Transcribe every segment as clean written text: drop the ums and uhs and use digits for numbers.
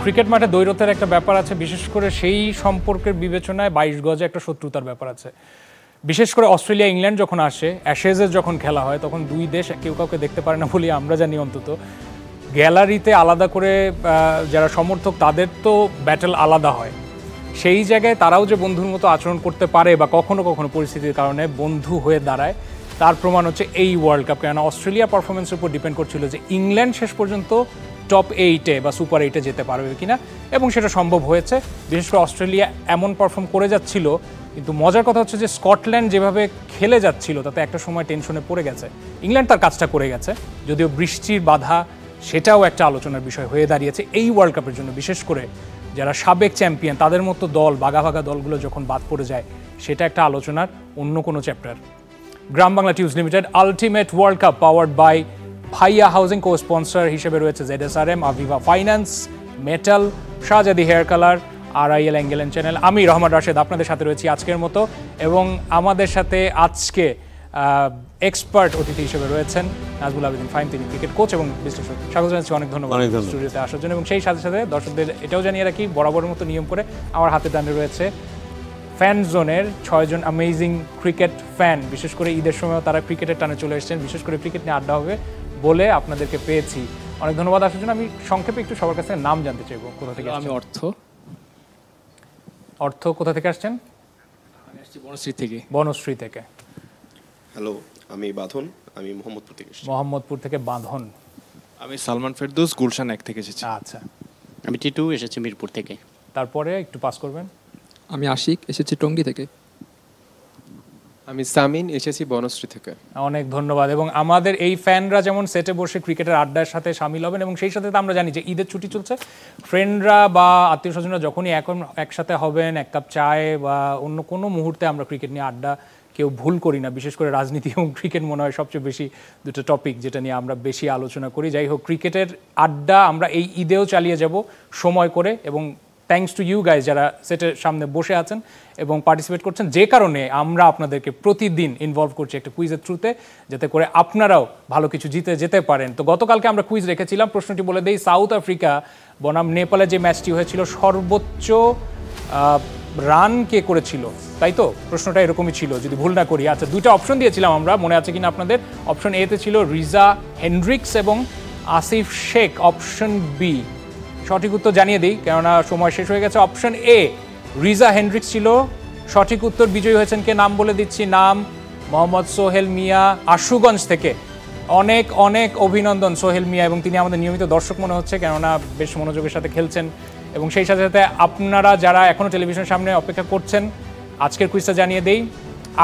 Cricket মাঠে দ্বৈরথের একটা ব্যাপার আছে, বিশেষ করে সেই সম্পর্কের বিবেচনায় 22 গজে একটা শত্রুতার ব্যাপার আছে। বিশেষ করে অস্ট্রেলিয়া ইংল্যান্ড যখন আসে, অ্যাশেজের যখন খেলা হয়, তখন দুই দেশ কেউ কাউকে দেখতে পারে না বলে আমরা জানি অন্তত। গ্যালারিতে আলাদা করে যারা সমর্থক তাদের তো ব্যাটেল আলাদা হয়, সেই জায়গায় তারাও যে বন্ধুর মতো আচরণ করতে পারে বা কখনো কখনো পরিস্থিতির কারণে বন্ধু হয়ে দাঁড়ায়, তার প্রমাণ হচ্ছে এই ওয়ার্ল্ড কাপ। কেননা অস্ট্রেলিয়া পারফরমেন্সের উপর ডিপেন্ড করছিল যে ইংল্যান্ড শেষ পর্যন্ত টপ 8-এ বা সুপার 8-এ যেতে পারবে কিনা, এবং সেটা সম্ভব হয়েছে। বিশেষ করে অস্ট্রেলিয়া এমন পারফর্ম করে যাচ্ছিল, কিন্তু মজার কথা হচ্ছে যে স্কটল্যান্ড যেভাবে খেলে যাচ্ছিল তাতে একটা সময় টেনশনে পড়ে গেছে। ইংল্যান্ড তার কাজটা করে গেছে, যদিও বৃষ্টির বাধা সেটাও একটা আলোচনার বিষয় হয়ে দাঁড়িয়েছে এই ওয়ার্ল্ড কাপের জন্য। বিশেষ করে যারা সাবেক চ্যাম্পিয়ন তাদের মতো দল, বাঘা বাঘা দলগুলো যখন বাদ পড়ে যায়, সেটা একটা আলোচনার অন্য কোনো chapter. Gram Bangla tubes limited ultimate world cup powered by ভাইয়া হাউজিং, কো স্পন্সর হিসেবে রয়েছে ZSRM, Aviva finance, metal, Shahzadi hair colour, RIL angle and channel. আমি রহমান রাশেদ আপনাদের সাথে রয়েছি আজকের মতো, এবং আমাদের সাথে আজকে এক্সপার্ট অতিথি হিসেবে রয়েছেন নাজবুল আবেদিন ফাহিম, তিনি ক্রিকেট কোচ এবং বিশ্লেষক। স্বাগত জানাচ্ছি, অনেক ধন্যবাদ স্টুডিওতে আসার জন্য। এবং সেই সাথে সাথে দর্শকদের এটাও জানিয়ে রাখি, বরাবরের মতো নিয়ম করে আমার হাতে টানে রয়েছে ফ্যান জোনের 6 জন অ্যামেজিং ক্রিকেট ফ্যান। বিশেষ করে ঈদের সময়ও তারা ক্রিকেটের টানে চলে এসেছেন, বিশেষ করে ক্রিকেট নিয়ে আড্ডা হবে বলে আপনাদেরকে পেয়েছি। অনেক ধন্যবাদ আসার জন্য। আমি সংক্ষেপে একটু সবার কাছে নাম জানতে চাইবো। কোথা থেকে? আমি অর্থ কোথা থেকে আসছেন? আমি আসছি বনশ্রী থেকে। বনশ্রী থেকে। হ্যালো, আমি বাঁধন, আমি মোহাম্মদপুর থেকে এসেছি। মোহাম্মদপুর থেকে বাঁধন। আমি সালমান ফেরদৌস, গুলশান 1 থেকে এসেছি। আচ্ছা। আমি টিটু, এসেছি মিরপুর থেকে। তারপরে একটু পাস করবেন। আমি আশিক, এসেছি টঙ্গী থেকে। আমি সামিন, এসেছি বনশ্রী থেকে। অনেক ধন্যবাদ। এবং আমাদের এই ফ্যানরা যেমন সেটে বসে ক্রিকেটের আড্ডার সাথে সামিল হবেন, এবং সেই সাথে আমরা জানি যে ঈদের ছুটি চলছে, ফ্রেন্ডরা বা আত্মীয় স্বজনরা যখনই এখন একসাথে হবেন, এক কাপ চায় বা অন্য কোনো মুহূর্তে আমরা ক্রিকেট নিয়ে আড্ডা কেউ ভুল করি না। বিশেষ করে রাজনীতি এবং ক্রিকেট মনে হয় সবচেয়ে বেশি দুটো টপিক যেটা নিয়ে আমরা বেশি আলোচনা করি। যাই হোক, ক্রিকেটের আড্ডা আমরা এই ঈদেও চালিয়ে যাব সময় করে, এবং থ্যাঙ্কস টু ইউ গাইজ যারা সেটের সামনে বসে আছেন এবং পার্টিসিপেট করছেন, যে কারণে আমরা আপনাদেরকে প্রতিদিন ইনভলভ করছি একটা কুইজের থ্রুতে, যাতে করে আপনারাও ভালো কিছু জিতে যেতে পারেন। তো গতকালকে আমরা কুইজ রেখেছিলাম, প্রশ্নটি বলে দেই, সাউথ আফ্রিকা বনাম নেপালে যে ম্যাচটি হয়েছিল, সর্বোচ্চ রান কে করেছিল, তাই তো? প্রশ্নটা এরকমই ছিল যদি ভুল না করি। আচ্ছা, দুইটা অপশন দিয়েছিলাম আমরা, মনে আছে কিনা আপনাদের? অপশন এতে ছিল রিজা হেন্ড্রিক্স এবং আসিফ শেখ। অপশন বি সঠিক উত্তর জানিয়ে দিই, কেননা সময় শেষ হয়ে গেছে। অপশন এ রিজা হেন্ড্রিক্স ছিল সঠিক উত্তর। বিজয়ী হয়েছেন কে? নাম বলে দিচ্ছি, নাম মোহাম্মদ সোহেল মিয়া, আশুগঞ্জ থেকে। অনেক অনেক অভিনন্দন সোহেল মিয়া, এবং তিনি আমাদের নিয়মিত দর্শক মনে হচ্ছে, কেননা বেশ মনোযোগের সাথে খেলছেন। এবং সেই সাথে সাথে আপনারা যারা এখনও টেলিভিশনের সামনে অপেক্ষা করছেন, আজকের কুইজটা জানিয়ে দেই।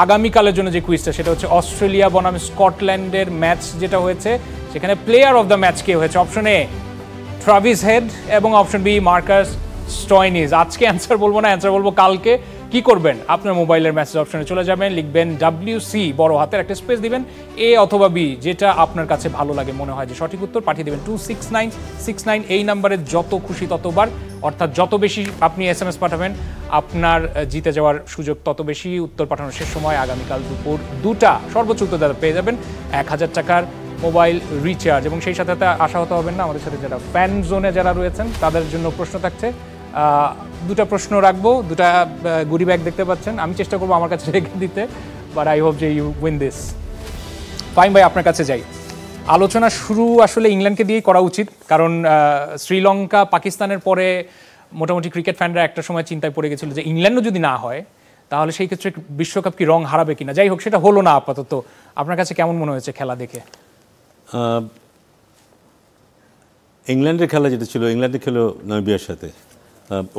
আগামীকালের জন্য যে কুইজটা, সেটা হচ্ছে অস্ট্রেলিয়া বনাম স্কটল্যান্ডের ম্যাচ যেটা হয়েছে, সেখানে প্লেয়ার অফ দ্য ম্যাচ কে হয়েছে? অপশন এ ট্রাভিস হেড এবং অপশন বি মার্কাস স্টয়নিস। আজকে অ্যান্সার বলবো না, অ্যান্সার বলবো কালকে। কি করবেন? আপনার মোবাইলের মেসেজ অপশনে চলে যাবেন, লিখবেন WC বড় হাতের, একটা স্পেস দিবেন, এ অথবা বি, যেটা আপনার কাছে ভালো লাগে মনে হয় যে সঠিক উত্তর, পাঠিয়ে দেবেন 26969। এই নাম্বারে যত খুশি ততবার, অর্থাৎ যত বেশি আপনি SMS পাঠাবেন, আপনার জিতে যাওয়ার সুযোগ তত বেশি। উত্তর পাঠানোর শেষ সময় আগামীকাল দুপুর 2টা, সর্বোচ্চ উত্তর দাদা পেয়ে যাবেন 1000 টাকার মোবাইল রিচার্জ। এবং সেই সাথে আশাহত হবেন না, আমাদের সাথে যারা ফ্যান জোনে যারা রয়েছেন তাদের জন্য প্রশ্ন থাকছে। দুটা প্রশ্ন রাখবো, দুটা গুডি ব্যাগ দেখতে পাচ্ছেন, আমি চেষ্টা করবো আমার কাছে রেখে দিতে, বাট আই হোপ যে ইউ উইন দিস। ফাইম ভাই, আপনার কাছে যাই। আলোচনা শুরু আসলে ইংল্যান্ডকে দিয়েই করা উচিত, কারণ শ্রীলঙ্কা পাকিস্তানের পরে মোটামুটি ক্রিকেট ফ্যানরা একটা সময় চিন্তায় পড়ে গেছিল যে ইংল্যান্ডও যদি না হয় তাহলে সেই ক্ষেত্রে বিশ্বকাপ কি রং হারাবে কিনা। যাই হোক, সেটা হলো না আপাতত। আপনার কাছে কেমন মনে হয়েছে খেলা দেখে? ইংল্যান্ডের খেলা যেটা ছিল, ইংল্যান্ডে খেলো নামিবিয়ার সাথে,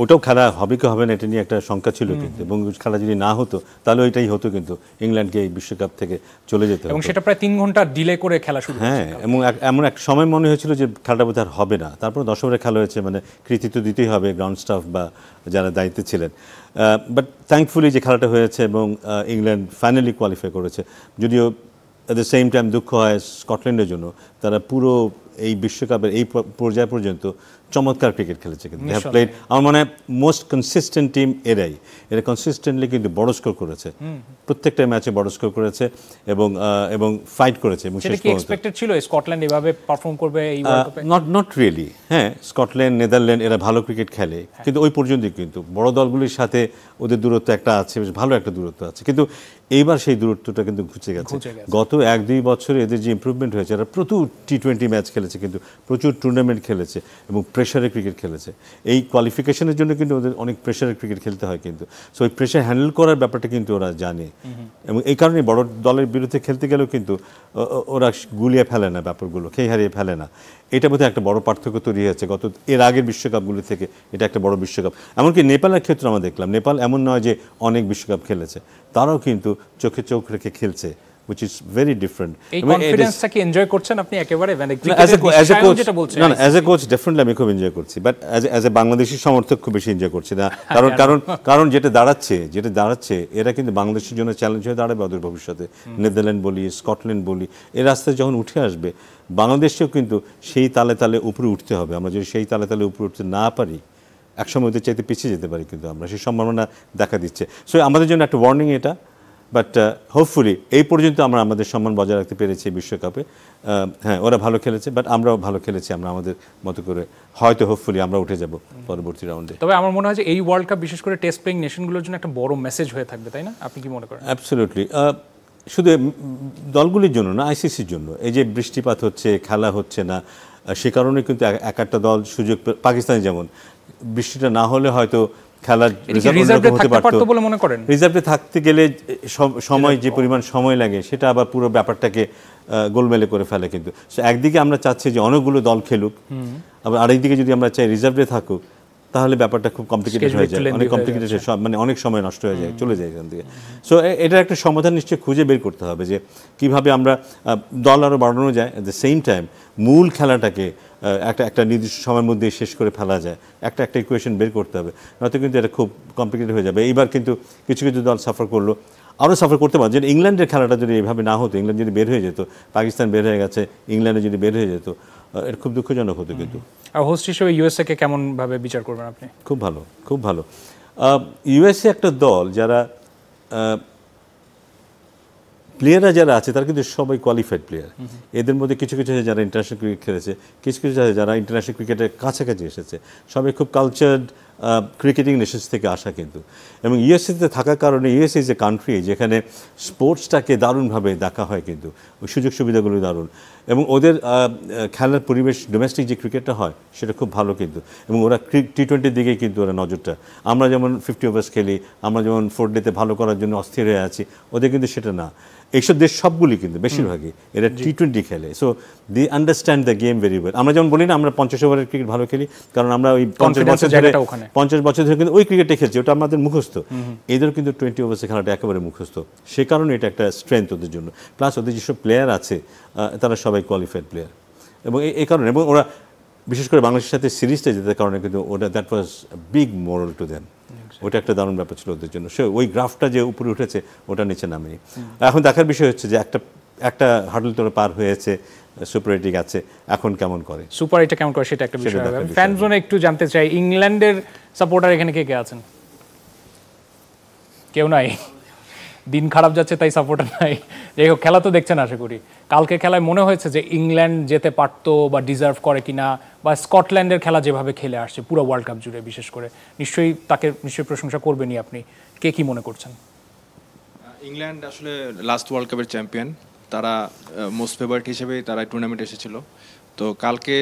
ওটাও খেলা হবে কি হবে না এটা নিয়ে একটা শঙ্কা ছিল কিন্তু, এবং খেলা যদি না হতো তাহলে ওইটাই হতো, কিন্তু ইংল্যান্ডকে এই বিশ্বকাপ থেকে চলে যেতে, এবং সেটা প্রায় 3 ঘন্টা ডিলে করে খেলা শুরু। হ্যাঁ, এবং এমন এক সময় মনে হয়েছিল যে খেলাটা বোধহয় আর হবে না। তারপর 10 ওভারে খেলা হয়েছে, মানে কৃতিত্ব দিতেই হবে গ্রাউন্ড স্টাফ বা যারা দায়িত্বে ছিলেন। বাট থ্যাঙ্কফুলি যে খেলাটা হয়েছে এবং ইংল্যান্ড ফাইনালি কোয়ালিফাই করেছে। যদিও অ্যাট দ্য সেম টাইম দুঃখ হয় স্কটল্যান্ডের জন্য, তারা পুরো এই বিশ্বকাপের এই পর্যায় পর্যন্ত চমৎকার ক্রিকেট খেলেছে কিন্তু হ্যাভ প্লেড আমার মনে হয় মোস্ট কনসিস্টেন্ট টিম এরা কনসিস্টেন্টলি কিন্তু বড় স্কোর করেছে প্রত্যেকটা ম্যাচে বড় স্কোর করেছে এবং ফাইট করেছে এবং সেটা কি এক্সপেক্টেড ছিল স্কটল্যান্ড এভাবে পারফর্ম করবে এই ওয়ার্ল্ড কাপে? Not really. হ্যাঁ, স্কটল্যান্ড নেদারল্যান্ড এরা ভালো ক্রিকেট খেলে, কিন্তু ওই পর্যন্তই। কিন্তু বড় দলগুলির সাথে ওদের দূরত্ব একটা আছে, বেশ ভালো একটা দূরত্ব আছে, কিন্তু এইবার সেই দূরত্বটা কিন্তু ঘুচে গেছে। গত 1-2 বছরে এদের যে ইমপ্রুভমেন্ট হয়েছে, এরা প্রচুর টি-20 ম্যাচ খেলেছে, কিন্তু প্রচুর টুর্নামেন্ট খেলেছে এবং প্রেশারে ক্রিকেট খেলেছে। এই কোয়ালিফিকেশনের জন্য কিন্তু ওদের অনেক প্রেশারে ক্রিকেট খেলতে হয়, কিন্তু সো ওই প্রেশার হ্যান্ডেল করার ব্যাপারটা কিন্তু ওরা জানে, এবং এই কারণে বড় দলের বিরুদ্ধে খেলতে গেলেও কিন্তু ওরা গুলিয়ে ফেলে না, ব্যাপারগুলো খেয়ে হারিয়ে ফেলে না। এটা বোধহয় একটা বড় পার্থক্য তৈরি হয়েছে এর আগের বিশ্বকাপগুলো থেকে। এটা একটা বড় বিশ্বকাপ। এমনকি নেপালের ক্ষেত্রে আমরা দেখলাম, নেপাল এমন নয় যে অনেক বিশ্বকাপ খেলেছে, তারাও কিন্তু চোখে চোখ রেখে খেলছে, which is very different. এই কনফিডেন্সটা কি এনজয় করছেন আপনি একেবারে? মানে অ্যাজ এ কোচ ডেফিনেটলি আমি খুব এনজয় করছি, বাট অ্যাজ এ বাংলাদেশি সমর্থক খুব বেশি এনজয় করছি না। কারণ যেটা দাঁড়াচ্ছে এরা কিন্তু বাংলাদেশের জন্য চ্যালেঞ্জ হয়ে দাঁড়াবে অদূর ভবিষ্যতে। নেদারল্যান্ড বলি, স্কটল্যান্ড বলি, এই রাস্তায় যখন উঠে আসবে, বাংলাদেশেও কিন্তু সেই তালে তালে উপরে উঠতে হবে। আমরা যদি সেই তালে তালে উপরে উঠতে না পারি, একসময় ওদের চাইতে পিছিয়ে যেতে পারি, কিন্তু আমরা সেই সম্ভাবনা দেখা দিচ্ছে। সো আমাদের জন্য একটা ওয়ার্নিং এটা, বাট হোপফুলি এই পর্যন্ত আমরা আমাদের সম্মান বজায় রাখতে পেরেছি বিশ্বকাপে। হ্যাঁ, ওরা ভালো খেলেছে, বাট আমরাও ভালো খেলেছি, আমরা আমাদের মতো করে। হয়তো হোপফুলি আমরা উঠে যাব পরবর্তী রাউন্ডে। তবে আমার মনে হয় যে এই ওয়ার্ল্ড কাপ বিশেষ করে টেস্ট প্লেইং নেশনগুলোর জন্য একটা বড় মেসেজ হয়ে থাকবে, তাই না? আপনি কি মনে করেন? অ্যাবসলিউটলি। শুধু দলগুলির জন্য না, আইসিসির জন্য। এই যে বৃষ্টিপাত হচ্ছে, খেলা হচ্ছে না, সে কারণে কিন্তু এক একটা দল সুযোগ, পাকিস্তানে যেমন বৃষ্টিটা না হলে হয়তো খেলার রিজার্ভে থাকতে গেলে সময়, যে পরিমাণ সময় লাগে, সেটা আবার পুরো ব্যাপারটাকে গোলমেলে করে ফেলে। কিন্তু একদিকে আমরা চাচ্ছি যে অনেকগুলো দল খেলুক, আবার আরেকদিকে যদি আমরা চাই রিজার্ভে থাকুক, তাহলে ব্যাপারটা খুব কমপ্লিকেটেড হয়ে যায়, অনেক কমপ্লিকেটেড, মানে অনেক সময় নষ্ট হয়ে যায়, চলে যায় এখান থেকে। সো এটার একটা সমাধান নিশ্চয়ই খুঁজে বের করতে হবে, যে কিভাবে আমরা দল আরও বাড়ানো যায়, অ্যাট দ্য সেম টাইম মূল খেলাটাকে একটা নির্দিষ্ট সময়ের মধ্যে শেষ করে ফেলা যায়। একটা ইকুয়েশন বের করতে হবে, নয়তো কিন্তু এটা খুব কমপ্লিকেটেড হয়ে যাবে। এইবার কিন্তু কিছু দল সাফার করলো, আরও সাফার করতে পারে। যেটা ইংল্যান্ডের খেলাটা যদি এইভাবে না হতো, ইংল্যান্ড যদি বের হয়ে যেত, পাকিস্তান বের হয়ে গেছে, ইংল্যান্ডে যদি বের হয়ে যেত, এটা খুব দুঃখজনক হতো। কিন্তু আর হোস্ট হিসেবে ইউএসএ কে কেমন ভাবে বিচার করবেন আপনি? খুব ভালো, খুব ভালো। ইউএসএ একটা দল যারা প্লেয়াররা যারা আছে, তারা কিন্তু সবাই কোয়ালিফাইড প্লেয়ার। এদের মধ্যে কিছু যারা ইন্টারন্যাশনাল ক্রিকেট খেলেছে, কিছু যারা ইন্টারন্যাশনাল ক্রিকেটের কাছাকাছি এসেছে, সবাই খুব কালচার্ড ক্রিকেটিং নেশনস থেকে আসা কিন্তু। এবং ইউএসএতে থাকার কারণে, ইউএসএ ইজ এ কান্ট্রি যেখানে স্পোর্টসটাকে দারুণভাবে দেখা হয়, কিন্তু ওই সুযোগ সুবিধাগুলো দারুণ, এবং ওদের খেলার পরিবেশ, ডোমেস্টিক যে ক্রিকেটটা হয় সেটা খুব ভালো কিন্তু। এবং ওরা টি-20 দিকে কিন্তু ওরা নজরটা, আমরা যেমন 50 ওভার্স খেলি, আমরা যেমন 4 ডেতে ভালো করার জন্য অস্থির হয়ে আছি, ওদের কিন্তু সেটা না। এইসব দেশ সবগুলি কিন্তু বেশিরভাগই এরা টি-20 খেলে, so the understand the game very well. আমরা যেমন বলি না আমরা 50 ওভারের ক্রিকেট ভালো খেলি, কারণ আমরা ওই 50 বছর ধরে কিন্তু ওই ক্রিকেটটা খেলছি, ওটা আমাদের মুখস্থ। এদের কিন্তু 20 ওভার্সে খেলাটা একেবারে মুখস্থ, সে কারণে এটা একটা স্ট্রেংথ ওদের জন্য। প্লাস ওদের যেসব প্লেয়ার আছে, তারা সবাই কোয়ালিফাইড প্লেয়ার, এবং এই কারণে, এবং ওরা বিশেষ করে বাংলাদেশের সাথে সিরিজটা জেতার কারণে কিন্তু ওটা that was big moral to them. ওটা একটা দারুণ ব্যাপার ছিল ওদের জন্য। সে ওই গ্রাফটা যে উপরে উঠেছে, ওটা নিচে নামেনি। এখন দেখার বিষয় হচ্ছে যে একটা হার্ডল তোরা পার হয়েছে, সুপার 8 আছে, এখন কেমন করে, সুপার 8 কেমন করে সেটা একটা বিষয়। ফ্যান জোনে একটু জানতে চাই, ইংল্যান্ডের সাপোর্টার এখানে কে আছেন? কেউ নাই, দিন খারাপ যাচ্ছে তাই সাপোর্টার নাই। যাই হোক, খেলা তো দেখছেন আশা করি। কালকে খেলায় মনে হয়েছে যে ইংল্যান্ড যেতে পারতো বা ডিজার্ভ করে কিনা, বা স্কটল্যান্ডের খেলা যেভাবে খেলে আসছে পুরো ওয়ার্ল্ড কাপ জুড়ে, বিশেষ করে নিশ্চয়ই প্রশংসা করবেনই আপনি। কে কি মনে করছেন? ইংল্যান্ড আসলে লাস্ট ওয়ার্ল্ড কাপের চ্যাম্পিয়ন, তারা মোস্ট ফেভারিট হিসেবে তারা টুর্নামেন্ট এসেছিল। তো কালকে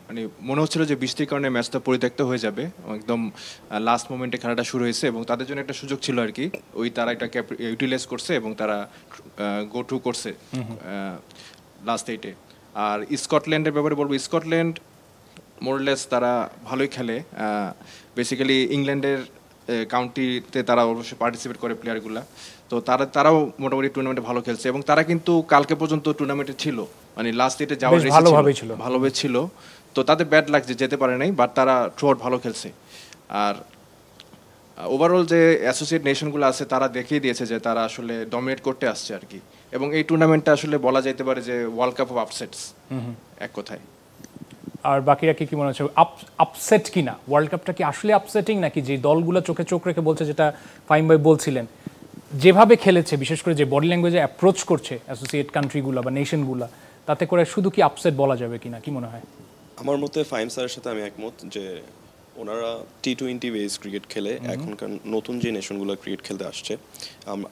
মানে মনে হচ্ছিল যে বৃষ্টির কারণে ম্যাচটা পরিত্যক্ত হয়ে যাবে, একদম লাস্ট মোমেন্টে খেলাটা শুরু হয়েছে, এবং তাদের জন্য একটা সুযোগ ছিল আর কি, ওই তারা এটা ইউটিলাইজ করছে এবং তারা গো টু করছে লাস্ট 8-এ। আর স্কটল্যান্ডের ব্যাপারে বলবো, স্কটল্যান্ড মোরলেস তারা ভালোই খেলে। বেসিক্যালি ইংল্যান্ডের কাউন্টিতে তারা অবশ্যই পার্টিসিপেট করে প্লেয়ারগুলা, তো তারাও মোটামুটি টুর্নামেন্টে ভালো খেলছে, এবং তারা কিন্তু কালকে পর্যন্ত টুর্নামেন্টে ছিল, মানে লাস্ট 8-এ যাওয়ার ভালোভাবে ছিল। তো তাদের ব্যাড লাগছে, যেতে পারে নাই, বাট তারা থ্রুআউট ভালো খেলছে। আর ওভারঅল যে অ্যাসোসিয়েট নেশনগুলো আছে, তারা দেখিয়ে দিয়েছে যে তারা আসলে ডমিনেট করতে আসছে আর কি। এবং এই টুর্নামেন্টটা আসলে বলা যাইতে পারে যে ওয়ার্ল্ড কাপ অফ আপসেটস এক কথায়। আর বাকিরা কি মনে হচ্ছে আপসেট কিনা, ওয়ার্ল্ড কাপটা কি আসলে আপসেটিং নাকি যে দলগুলো চোখে চোখ রেখে বলছে, যেটা ফাহিম ভাই বলছিলেন, যেভাবে খেলেছে বিশেষ করে যে বডি ল্যাঙ্গুয়েজে অ্যাপ্রোচ করছে অ্যাসোসিয়েট কান্ট্রিগুলো বা নেশনগুলো, তাতে করে শুধু কি আপসেট বলা যাবে কিনা, কি মনে হয়? আমার মতে ফাহিম স্যারের সাথে আমি একমত যে ওনারা টি-20 বেস ক্রিকেট খেলে এখনকার নতুন যে নেশনগুলো ক্রিকেট খেলতে আসছে,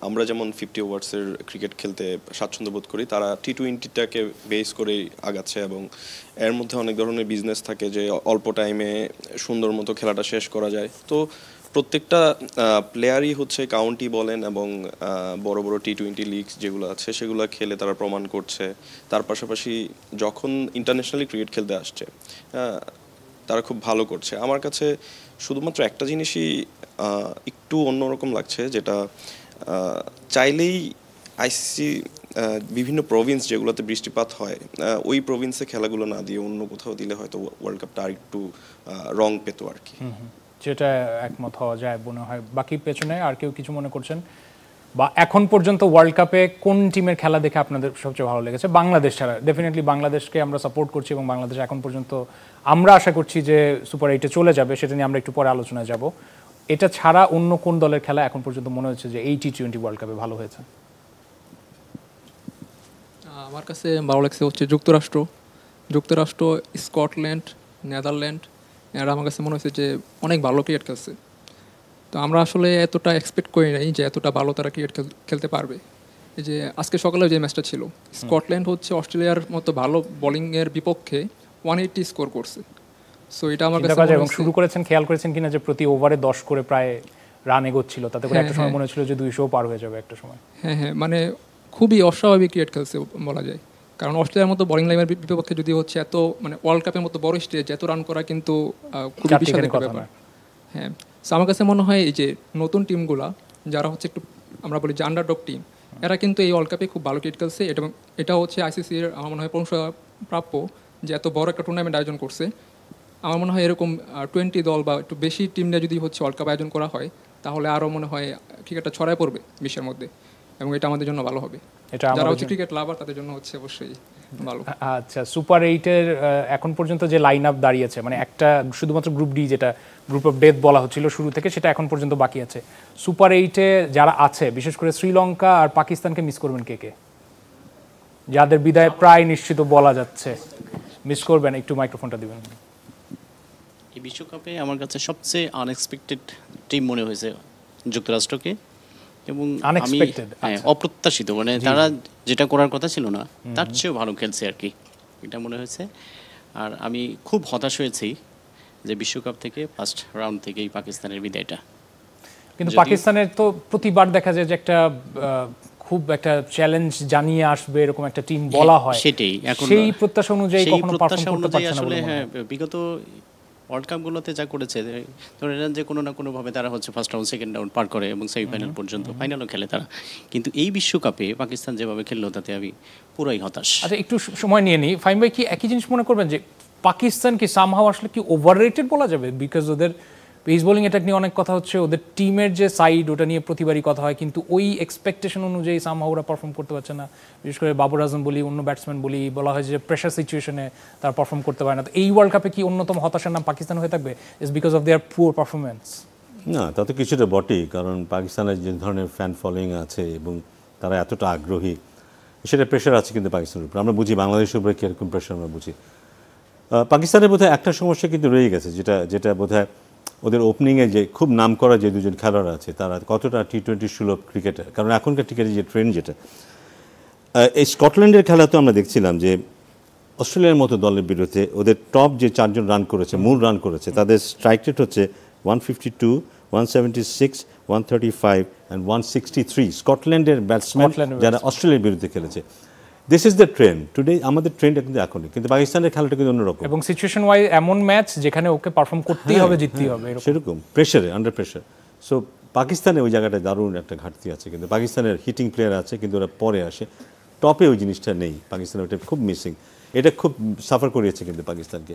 আমরা যেমন 50 ওভার্সের ক্রিকেট খেলতে স্বাচ্ছন্দ্য বোধ করি, তারা টি-20টাকে বেস করেই আগাচ্ছে এবং এর মধ্যে অনেক ধরনের বিজনেস থাকে যে অল্প টাইমে সুন্দর মতো খেলাটা শেষ করা যায়। তো প্রত্যেকটা প্লেয়ারই হচ্ছে কাউন্টি বলেন এবং বড় বড় টি-20 লিগস যেগুলো আছে সেগুলো খেলে তারা প্রমাণ করছে। তার পাশাপাশি যখন ইন্টারন্যাশনালি ক্রিকেট খেলতে আসছে তারা খুব ভালো করছে। আমার কাছে শুধুমাত্র একটা জিনিসই একটু অন্যরকম লাগছে, যেটা চাইলেই আইসিসি বিভিন্ন প্রভিন্স যেগুলোতে বৃষ্টিপাত হয় ওই প্রভিন্সে খেলাগুলো না দিয়ে অন্য কোথাও দিলে হয়তো ওয়ার্ল্ড কাপটা আর একটু রং পেত আর কি। যেটা একমত হওয়া যায় মনে হয়। বাকি পেছনে আর কেউ কিছু মনে করছেন? বা এখন পর্যন্ত ওয়ার্ল্ড কাপে কোন টিমের খেলা দেখে আপনাদের সবচেয়ে ভালো লেগেছে? বাংলাদেশ ছাড়া ডেফিনেটলি বাংলাদেশকে আমরা সাপোর্ট করছি এবং বাংলাদেশ এখন পর্যন্ত আমরা আশা করছি যে সুপার 8-এ চলে যাবে, সেটা নিয়ে আমরা একটু পরে আলোচনায় যাব। এটা ছাড়া অন্য কোন দলের খেলা এখন পর্যন্ত মনে হচ্ছে যে এই টি-20 ওয়ার্ল্ড কাপে ভালো হয়েছে? আমার কাছে ভালো লাগছে হচ্ছে যুক্তরাষ্ট্র, স্কটল্যান্ড, নেদারল্যান্ড, এরা আমার কাছে মনে হচ্ছে যে অনেক ভালো ক্রিকেট খেলছে। তো আমরা আসলে এতটা এক্সপেক্ট করি নাই যে এতটা ভালো তারা ক্রিকেট খেলতে পারবে। এই যে আজকে সকালে যে ম্যাচটা ছিল, স্কটল্যান্ড হচ্ছে অস্ট্রেলিয়ার মতো ভালো বোলিংয়ের বিপক্ষে 180 স্কোর করছে। সো এটা আমার কাছে এবং শুরু করেছেন, খেয়াল করেছেন কিনা যে প্রতি ওভারে 10 করে প্রায় রান এগোচ্ছিল, তাতে করে একটা সময় মনে হচ্ছিল যে 200 পার হয়ে যাবে একটা সময়। হ্যাঁ, মানে খুবই অস্বাভাবিক ক্রিকেট খেলছে বলা যায়। কারণ অস্ট্রেলিয়ার মতো বোলিং লাইনের বিপক্ষে যদি হচ্ছে এত মানে ওয়ার্ল্ড কাপের মতো বড় স্টেজ এত রান করা কিন্তু খুবই বিশাল একটা ব্যাপার। হ্যাঁ, সো আমার কাছে মনে হয় এই যে নতুন টিমগুলা যারা হচ্ছে একটু আমরা বলি যে আন্ডারডগ টিম, এরা কিন্তু এই ওয়ার্ল্ড কাপে খুব ভালো ক্রিকেট খেলছে। এটা হচ্ছে আইসিসির আমার মনে হয় প্রাপ্য যে এত বড় একটা টুর্নামেন্ট আয়োজন করছে। আমার মনে হয় এরকম 20 দল বা একটু বেশি টিম নিয়ে যদি হচ্ছে ওয়ার্ল্ড কাপ আয়োজন করা হয়, তাহলে আরও মনে হয় ক্রিকেটটা ছড়ায় পড়বে বিশ্বের মধ্যে, এবং এটা আমাদের জন্য ভালো হবে। যারা হচ্ছে ক্রিকেট লাভার তাদের জন্য হচ্ছে অবশ্যই ভালো। আচ্ছা, সুপার 8-এর এখন পর্যন্ত যে লাইন আপ দাঁড়িয়েছে, মানে একটা শুধুমাত্র গ্রুপ ডি যেটা গ্রুপ অফ ডেথ বলা হচ্ছিল শুরু থেকে, সেটা এখন পর্যন্ত বাকি আছে। সুপার 8-এ যারা আছে, বিশেষ করে শ্রীলঙ্কা আর পাকিস্তানকে মিস করবেন কে? যাদের বিদায় প্রায় নিশ্চিত বলা যাচ্ছে, মিস করবেন? একটু মাইক্রোফোনটা দিবেন। এই বিশ্বকাপে আমার কাছে সবচেয়ে আনএক্সপেক্টেড টিম মনে হয়েছে যুক্তরাষ্ট্রকে, এবং আমি অপ্রত্যাশিত, মানে তারা যেটা করার কথা ছিল না তার চেয়েও ভালো খেলছে আর কি, এটা মনে হয়েছে। আর আমি খুব হতাশ হয়েছি যে বিশ্বকাপ থেকে ফার্স্ট রাউন্ড থেকেই পাকিস্তানের বিদায়টা। কিন্তু পাকিস্তানের তো প্রতিবার দেখা যায় যে একটা খুব একটা চ্যালেঞ্জ জানিয়ে আসবে এরকম একটা টিম বলা হয়, সেটাই এখন সেই প্রত্যাশা অনুযায়ী কখনো পারফর্ম করতে পারছে না আসলে। হ্যাঁ, বিগত ওয়ার্ল্ড কাপগুলোতে যা করেছে, ধরে নেন যে কোনো না কোনোভাবে তারা হচ্ছে ফার্স্ট রাউন্ড সেকেন্ড রাউন্ড পার করে এবং সেমিফাইনাল পর্যন্ত, ফাইনালও খেলে তারা। কিন্তু এই বিশ্বকাপে পাকিস্তান যেভাবে খেললো তাতে আমি পুরাই হতাশ। আচ্ছা, একটু সময় নিয়ে নিই। ফাহিম ভাই, কি একই জিনিস মনে করবেন যে পাকিস্তান কি সামহাও আসলে কি ওভাররেটেড বলা যাবে? বিকজ ওদের পেস বোলিং অ্যাটাক নিয়ে অনেক কথা হচ্ছে, ওদের টিমের যে সাইড ওটা নিয়ে প্রতিবারই কথা হয়, কিন্তু ওই এক্সপেকটেশন অনুযায়ী সামহাও ওরা পারফর্ম করতে পারছে না। বিশেষ করে বাবর আজম বলি, অন্য ব্যাটসম্যান বলি, বলা হয় যে প্রেশার সিচুয়েশনে তারা পারফর্ম করতে পারে না। তো এই ওয়ার্ল্ড কাপে কি অন্যতম হতাশার নাম পাকিস্তান হয়ে থাকবে is because of their poor performance? না, তা তো কিছুটা বটেই, কারণ পাকিস্তানের যে ধরনের ফ্যান ফলোয়িং আছে এবং তারা এতটা আগ্রহী, সেটা প্রেশার আছে কিন্তু পাকিস্তানের উপর। আমরা বুঝি বাংলাদেশের উপরে কীরকম প্রেশার আমরা বুঝি। পাকিস্তানের বোধহয় একটা সমস্যা কিন্তু রয়ে গেছে, যেটা বোধহয় ওদের ওপেনিংয়ে যে খুব নাম করা যে দুজন খেলোয়াড় আছে তারা কতটা টি-20 সুলভ ক্রিকেটার। কারণ এখনকার ক্রিকেটের যে ট্রেন্ড যেটা, এই স্কটল্যান্ডের খেলা তো আমরা দেখছিলাম যে অস্ট্রেলিয়ার মতো দলের বিরুদ্ধে ওদের টপ যে 4 জন রান করেছে, মূল রান করেছে, তাদের স্ট্রাইক রেট হচ্ছে 152, 176, 135 অ্যান্ড 163। স্কটল্যান্ডের ব্যাটসম্যান যারা অস্ট্রেলিয়ার বিরুদ্ধে খেলেছে। This is the trend today. আমাদের ট্রেন্ড কিন্তু এখনই, কিন্তু পাকিস্তানের খেলাটা কিন্তু অন্যরকম, এবং সিচুয়েশন ওয়াইজ এমন ম্যাচ যেখানে ওকে পারফর্ম করতেই হবে, জিততেই হবে, সেরকম প্রেশারে, আন্ডার প্রেশার। সো পাকিস্তানে ওই জায়গাটায় দারুণ একটা ঘাটতি আছে, কিন্তু পাকিস্তানের হিটিং প্লেয়ার আছে কিন্তু ওরা পরে আসে, টপে ওই জিনিসটা নেই পাকিস্তানের, ওটা খুব মিসিং। এটা খুব সাফার করিয়েছে কিন্তু পাকিস্তানকে।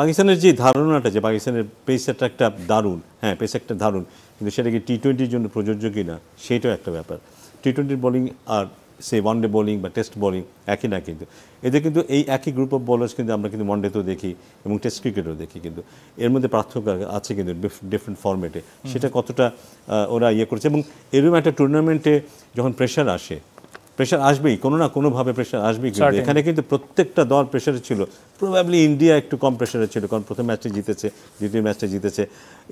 পাকিস্তানের যে ধারণাটা যে পাকিস্তানের পেস অ্যাটাকটা দারুণ, হ্যাঁ পেস একটা দারুণ, কিন্তু সেটা কি টি-20 জন্য প্রযোজ্য কি না সেটাও একটা ব্যাপার। টি-20 বোলিং আর সে ওয়ানডে বোলিং বা টেস্ট বোলিং একই না কিন্তু এদের কিন্তু এই একই গ্রুপ অফ বোলার্স কিন্তু আমরা কিন্তু ওয়ানডেতেও দেখি এবং টেস্ট ক্রিকেটেও দেখি কিন্তু এর মধ্যে পার্থক্য আছে কিন্তু ডিফারেন্ট ফরম্যাটে সেটা কতটা ওরা ইয়ে করছে এবং এরকম একটা টুর্নামেন্টে যখন প্রেশার আসে প্রেশার আসবেই কোনো না কোনোভাবে প্রেশার আসবেই কিন্তু এখানে কিন্তু প্রত্যেকটা দল প্রেশারে ছিল প্রবাবলি ইন্ডিয়া একটু কম প্রেশারে ছিল কারণ প্রথম ম্যাচটি জিতেছে দ্বিতীয় ম্যাচটা জিতেছে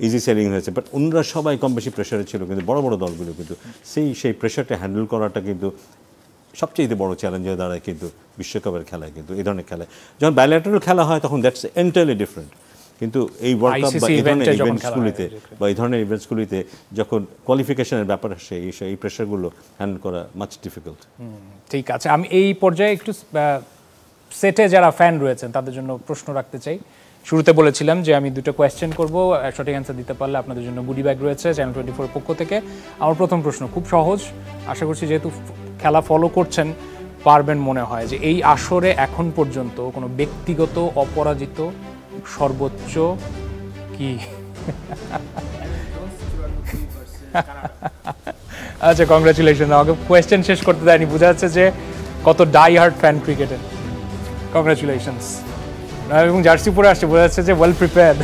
ইজি সেলিং হয়েছে বাট অন্যরা সবাই কম বেশি প্রেশারে ছিল কিন্তু বড় বড় দলগুলো কিন্তু সেই প্রেশারটা হ্যান্ডেল করাটা কিন্তু সবচেয়ে বড় চ্যালেঞ্জ হয়ে দাঁড়ায় কিন্তু বিশ্বকাপের খেলায় কিন্তু এই ধরনের খেলায় যখন বাইল্যাটারাল খেলা হয় তখন দ্যাটস এন্টায়ারলি ডিফারেন্ট কিন্তু এই ওয়ার্ল্ড কাপ বা এই ধরনের ইভেন্টসগুলিতে বা এই ধরনের ইভেন্টসগুলিতে যখন কোয়ালিফিকেশনের ব্যাপার আসে এই প্রেশারগুলো হ্যান্ডেল করা মাচ ডিফিকাল্ট ঠিক আছে আমি এই পর্যায়ে একটু সেটে যারা ফ্যান রয়েছেন তাদের জন্য প্রশ্ন রাখতে চাই শুরুতে বলেছিলাম যে আমি দুটো কোয়েশ্চেন করব সঠিক অ্যান্সার দিতে পারলে আপনাদের জন্য গুডি ব্যাগ রয়েছে চ্যানেল 24 এর পক্ষ থেকে আমার প্রথম প্রশ্ন খুব সহজ আশা করছি যেহেতু খেলা ফলো করছেন পারবেন মনে হয় যে এই আসরে এখন পর্যন্ত কোনো ব্যক্তিগত অপরাজিত সর্বোচ্চ কি আচ্ছা কংগ্রাচুলেশন আমাকে কোয়েশ্চেন শেষ করতে দেয়নি বোঝা যাচ্ছে যে কত ডাই হার্ট ফ্যান ক্রিকেটের কংগ্রাচুলেশনস এবং জার্সি পরে আসছে বোঝা যাচ্ছে যে ওয়েল প্রিপেয়ার্ড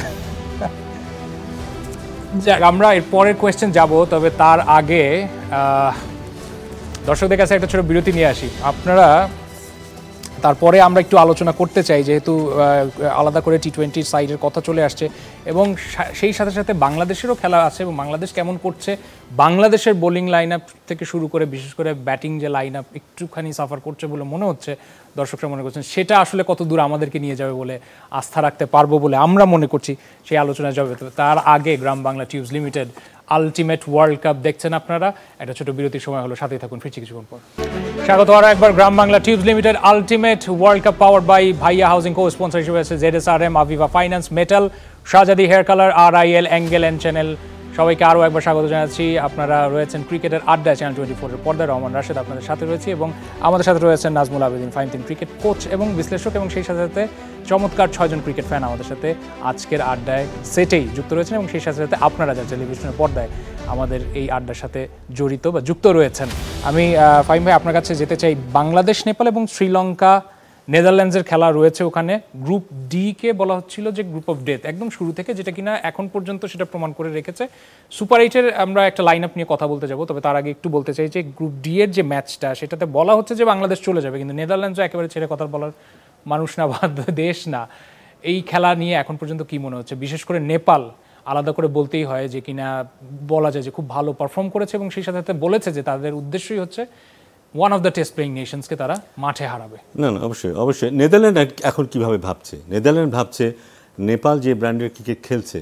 যাক আমরা এর পরের কোয়েশ্চেন যাব তবে তার আগে দর্শকদের কাছে একটা ছোট বিরতি নিয়ে আসি আপনারা তারপরে আমরা একটু আলোচনা করতে চাই যেহেতু আলাদা করে টি-20 সাইডের কথা চলে আসছে এবং সেই সাথে সাথে বাংলাদেশেরও খেলা আছে এবং বাংলাদেশ কেমন করছে বাংলাদেশের বোলিং লাইন আপ থেকে শুরু করে বিশেষ করে ব্যাটিং যে লাইন আপ একটুখানি সাফার করছে বলে মনে হচ্ছে দর্শকরা মনে করছেন সেটা আসলে কত দূর আমাদেরকে নিয়ে যাবে বলে আস্থা রাখতে পারবো বলে আমরা মনে করছি সেই আলোচনা যাবে তার আগে Gram Bangla tubes limited ultimate world cup দেখছেন আপনারা একটা ছোট বিরতির সময় হলো সাথেই থাকুন ফিরছি কিছুক্ষণ পর স্বাগত আরো একবার Gram Bangla tubes limited ultimate world cup powered by ভাইয়া হাউজিং কো স্পন্সর হিসেবে আছে ZSRM Aviva finance metal Shahzadi hair colour RIL angle and channel সবাইকে আরও একবার স্বাগত জানাচ্ছি আপনারা রয়েছেন ক্রিকেটের আড্ডা চ্যানেল 24 এর পর্দায় রহমান রাশেদ আপনাদের সাথে রয়েছে এবং আমাদের সাথে রয়েছেন Nazmul Abedin fine cricket coach এবং বিশ্লেষক এবং সেই সাথে সাথে চমৎকার 6 জন ক্রিকেট ফ্যান আমাদের সাথে আজকের আড্ডায় সেটেই যুক্ত রয়েছেন এবং সেই সাথে সাথে আপনারা যারা টেলিভিশনের পর্দায় আমাদের এই আড্ডার সাথে জড়িত বা যুক্ত রয়েছেন আমি ফাইম ভাই আপনার কাছে যেতে চাই বাংলাদেশ নেপাল এবং শ্রীলঙ্কা নেদারল্যান্ডসের খেলা রয়েছে ওখানে গ্রুপ ডি কে বলা হচ্ছিল যে গ্রুপ অফ ডেথ একদম শুরু থেকে যেটা কিনা এখন পর্যন্ত সেটা প্রমাণ করে রেখেছে সুপার 8-এর আমরা একটা লাইন আপ নিয়ে কথা বলতে যাব তবে তার আগে একটু বলতে চাই যে গ্রুপ ডি এর যে ম্যাচটা সেটাতে বলা হচ্ছে যে বাংলাদেশ চলে যাবে কিন্তু নেদারল্যান্ডসও একেবারে ছেড়ে কথা বলার মানুষ না বা দেশ না এই খেলা নিয়ে এখন পর্যন্ত কি মনে হচ্ছে বিশেষ করে নেপাল আলাদা করে বলতেই হয় যে কিনা বলা যায় যে খুব ভালো পারফর্ম করেছে এবং সেই সাথে বলেছে যে তাদের উদ্দেশ্যই হচ্ছে one of the test playing নেশনসকে তারা মাঠে হারাবে না অবশ্যই নেদারল্যান্ড এখন কিভাবে ভাবছে নেদারল্যান্ড ভাবছে নেপাল যে ব্র্যান্ডের ক্রিকেট খেলছে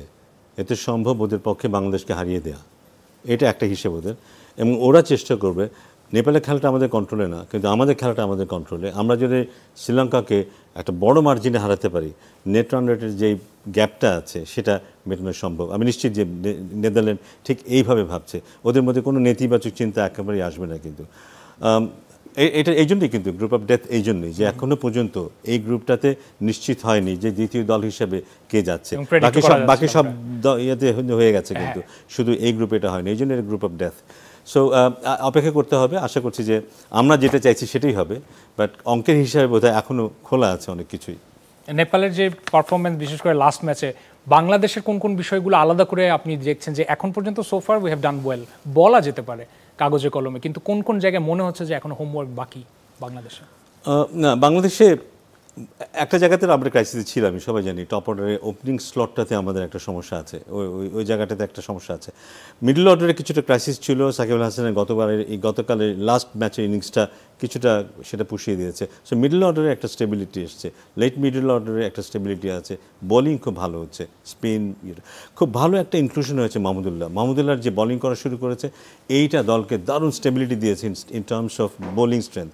এতে সম্ভব ওদের পক্ষে বাংলাদেশকে হারিয়ে দেওয়া এটা একটা হিসেব ওদের এবং ওরা চেষ্টা করবে নেপালের খেলাটা আমাদের কন্ট্রোলে না কিন্তু আমাদের খেলাটা আমাদের কন্ট্রোলে আমরা যদি শ্রীলঙ্কাকে একটা বড় মার্জিনে হারাতে পারি নেট রান রেটের যেই গ্যাপটা আছে সেটা মেটানো সম্ভব আমি নিশ্চিত যে নেদারল্যান্ড ঠিক এইভাবে ভাবছে ওদের মধ্যে কোনো নেতিবাচক চিন্তা একেবারেই আসবে না কিন্তু এটা এই জন্যই কিন্তু গ্রুপ অফ ডেথ এই জন্যই যে এখনো পর্যন্ত এই গ্রুপটাতে নিশ্চিত হয়নি যে দ্বিতীয় দল হিসেবে কে যাচ্ছে বাকি সব ইয়েতে হয়ে গেছে কিন্তু শুধু এই গ্রুপে এটা হয়নি এই জন্য গ্রুপ অফ ডেথ সো অপেক্ষা করতে হবে আশা করছি যে আমরা যেটা চাইছি সেটাই হবে বাট অঙ্কের হিসাবে বোধহয় এখনও খোলা আছে অনেক কিছুই নেপালের যে পারফরমেন্স বিশেষ করে লাস্ট ম্যাচে বাংলাদেশের কোন কোন বিষয়গুলো আলাদা করে আপনি দেখছেন যে এখন পর্যন্ত সোফার উই হ্যাভ ডান ওয়েল বলা যেতে পারে কাগজে কলমে কিন্তু কোন কোন জায়গায় মনে হচ্ছে যে এখনো হোমওয়ার্ক বাকি বাংলাদেশে না বাংলাদেশে একটা জায়গাতে আমরা ক্রাইসিসে ছিলাম আমি সবাই জানি টপ অর্ডারে ওপেনিং স্লটটাতে আমাদের একটা সমস্যা আছে ওই জায়গাটাতে একটা সমস্যা আছে মিডল অর্ডারে কিছুটা ক্রাইসিস ছিল সাকিব আল হাসানের গতকালের লাস্ট ম্যাচের ইনিংসটা কিছুটা সেটা পুষিয়ে দিয়েছে সো মিডল অর্ডারে একটা স্টেবিলিটি এসছে লেট মিডল অর্ডারে একটা স্টেবিলিটি আছে বোলিং খুব ভালো হচ্ছে স্পিন খুব ভালো একটা ইনক্লুশন হয়েছে মাহমুদুল্লাহর যে বোলিং করা শুরু করেছে এইটা দলকে দারুণ স্টেবিলিটি দিয়েছে in terms of bowling strength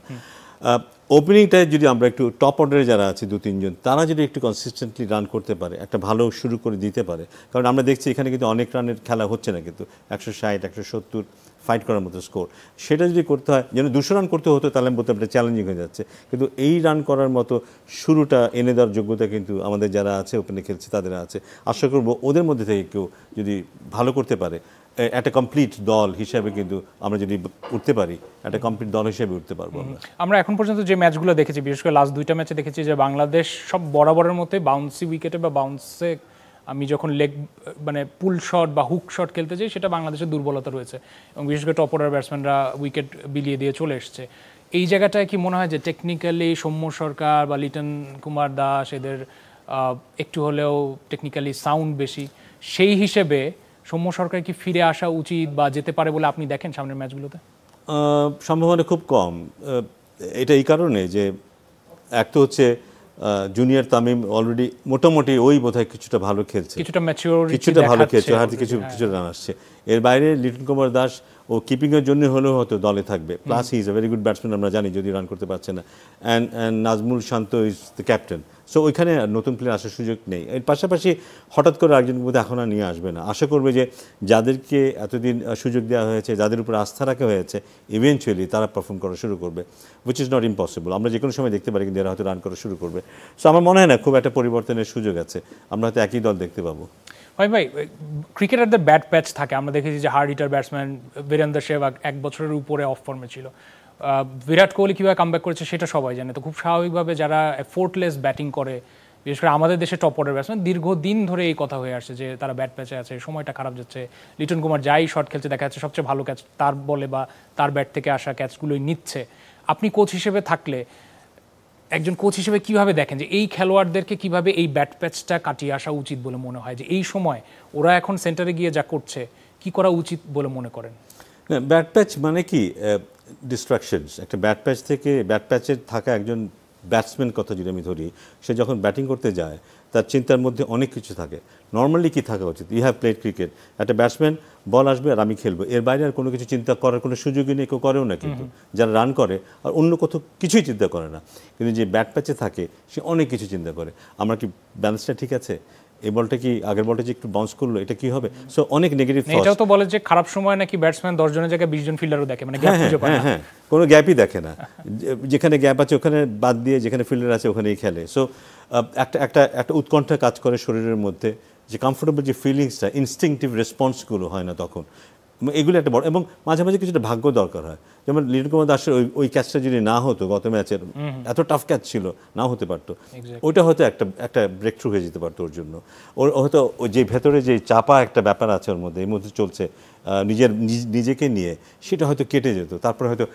ওপেনিংটায় যদি আমরা একটু টপ অর্ডারে যারা আছে 2-3 জন তারা যদি একটু কনসিস্টেন্টলি রান করতে পারে একটা ভালো শুরু করে দিতে পারে কারণ আমরা দেখছি এখানে কিন্তু অনেক রানের খেলা হচ্ছে না কিন্তু 160-170 ফাইট করার মতো স্কোর সেটা যদি করতে হয় যেন 200 রান করতে হতো তাহলে বলতে একটা চ্যালেঞ্জিং হয়ে যাচ্ছে কিন্তু এই রান করার মতো শুরুটা এনে দেওয়ার যোগ্যতা কিন্তু আমাদের যারা আছে ওপেনে খেলছে তাদের আছে আশা করব ওদের মধ্যে থেকে কেউ যদি ভালো করতে পারে একটা কমপ্লিট দল হিসেবে কিন্তু আমরা যদি উঠতে পারি, একটা কমপ্লিট দল হিসেবে উঠতে পারবো আমরা। আমরা এখন পর্যন্ত যে ম্যাচগুলো দেখেছি, বিশেষ করে লাস্ট 2টা ম্যাচে দেখেছি যে বাংলাদেশ সব বরাবরের মতোই বাউন্সি উইকেটে বা বাউন্সে আমি যখন লেগ মানে পুল শট বা হুক শট খেলতে যাই সেটা বাংলাদেশের দুর্বলতা রয়েছে, এবং বিশেষ করে টপ অর্ডার ব্যাটসম্যানরা উইকেট বিলিয়ে দিয়ে চলে এসছে। এই জায়গাটায় কি মনে হয় যে টেকনিক্যালি সৌম্য সরকার বা লিটন কুমার দাস এদের একটু হলেও টেকনিক্যালি সাউন্ড বেশি, সেই হিসেবে সৌম্য সরকার কি ফিরে আসা উচিত বা যেতে পারে বলে আপনি দেখেন সামনের ম্যাচগুলোতে? সম্ভাবনা খুব কম। এটা এই কারণে যে এক তো হচ্ছে জুনিয়র তামিম অলরেডি মোটামুটি ওই বোধহয় কিছুটা ভালো খেলছে, কিছুটা ম্যাচিউর, কিছুটা ভালো খেলছে, হয়তো কিছুটা রান আসছে। এর বাইরে লিটন কুমার দাস ও কিপিংয়ের জন্য হলেও হয়তো দলে থাকবে, plus he is a very good batsman, আমরা জানি যদি রান করতে পারছে না। And Najmul Shanto is the captain, so ওইখানে নতুন প্লেয়ার আসার সুযোগ নেই। এর পাশাপাশি হঠাৎ করে একজন বোধ এখন আর নিয়ে আসবে না। আশা করবে যে যাদেরকে এতদিন সুযোগ দেওয়া হয়েছে, যাদের উপর আস্থা রাখা হয়েছে, ইভেনচুয়ালি তারা পারফর্ম করা শুরু করবে, উইচ ইজ নট ইম্পসিবল। আমরা যে কোনো সময় দেখতে পারি কিন্তু এরা হয়তো রান করা শুরু করবে। সো আমার মনে হয় না খুব একটা পরিবর্তনের সুযোগ আছে, আমরা হয়তো একই দল দেখতে পাবো। ভাই ক্রিকেটারদের ব্যাট প্যাচ থাকে, আমরা দেখেছি যে hard hitter batsman Virender Sehwag 1 বছরের উপরে অফ ফর্মে ছিল, বিরাট কোহলি কীভাবে কামব্যাক করেছে সেটা সবাই জানে। তো খুব স্বাভাবিকভাবে যারা এফোর্টলেস ব্যাটিং করে, বিশেষ করে আমাদের দেশে টপ অর্ডার ব্যাটসম্যান, দীর্ঘদিন ধরে এই কথা হয়ে আসছে যে তারা ব্যাট প্যাচে আছে, সময়টা খারাপ যাচ্ছে। লিটন কুমার যাই শট খেলছে দেখা যাচ্ছে সবচেয়ে ভালো ক্যাচ তার বলে বা তার ব্যাট থেকে আসা ক্যাচগুলোই নিচ্ছে। আপনি কোচ হিসেবে থাকলে, একজন কোচ হিসেবে কিভাবে দেখেন যে এই খেলোয়াড়দেরকে কিভাবে এই ব্যাট প্যাচটা কাটিয়ে আসা উচিত বলে মনে হয়, যে এই সময় ওরা এখন সেন্টারে গিয়ে যা করছে কি করা উচিত বলে মনে করেন? ব্যাট প্যাচ মানে কি ডিস্ট্রাকশনস। একটা ব্যাট প্যাচ থেকে, ব্যাট প্যাচে থাকা একজন ব্যাটসম্যান কথা যদি আমি ধরি, সে যখন ব্যাটিং করতে যায় তার চিন্তার মধ্যে অনেক কিছু থাকে। নর্মালি কি থাকা উচিত, ইউ হ্যাভ প্লেড ক্রিকেট, একটা ব্যাটসম্যান বল আসবে আর আমি খেলবো, এর বাইরে আর কোনো কিছু চিন্তা করার কোনো সুযোগই নেই, কেউ করেও না। কিন্তু যারা রান করে আর অন্য কোথাও কিছুই চিন্তা করে না, কিন্তু যে ব্যাট প্যাচে থাকে সে অনেক কিছু চিন্তা করে। আমার কি ব্যালেন্সটা ঠিক আছে, এই বলটা কি আগের বলটা যে একটু বাউন্স করলো এটা কি হবে, সো অনেক নেগেটিভ। এটাও তো বলে যে খারাপ সময় নাকি ব্যাটসম্যান 10 জনের জায়গায় 20 জন ফিল্ডারও দেখে, মানে গ্যাপ খুঁজে পায় না। হ্যাঁ, কোনো গ্যাপই দেখে না, যেখানে গ্যাপ আছে ওখানে বাদ দিয়ে যেখানে ফিল্ডার আছে ওখানেই খেলে। সো একটা উৎকণ্ঠা কাজ করে শরীরের মধ্যে, যে কমফোর্টেবল যে ফিলিংসটা, ইনস্টিংটিভ রেসপন্সগুলো হয় না তখন, এগুলো একটা বড়। এবং মাঝে মাঝে কিছুটা ভাগ্য দরকার হয়। যেমন লিটন কুমার দাসের ওই ক্যাচটা যদি না হতো গত ম্যাচের, এত টাফ ক্যাচ ছিল, না হতে পারতো, ওইটা হয়তো একটা ব্রেক থ্রু হয়ে যেতে পারতো ওর জন্য। ওর হয়তো যে ভেতরে যে চাপা একটা ব্যাপার আছে ওর মধ্যে, এই মধ্যে চলছে নিজেকে নিয়ে, সেটা হয়তো কেটে যেত, তারপরে হয়তো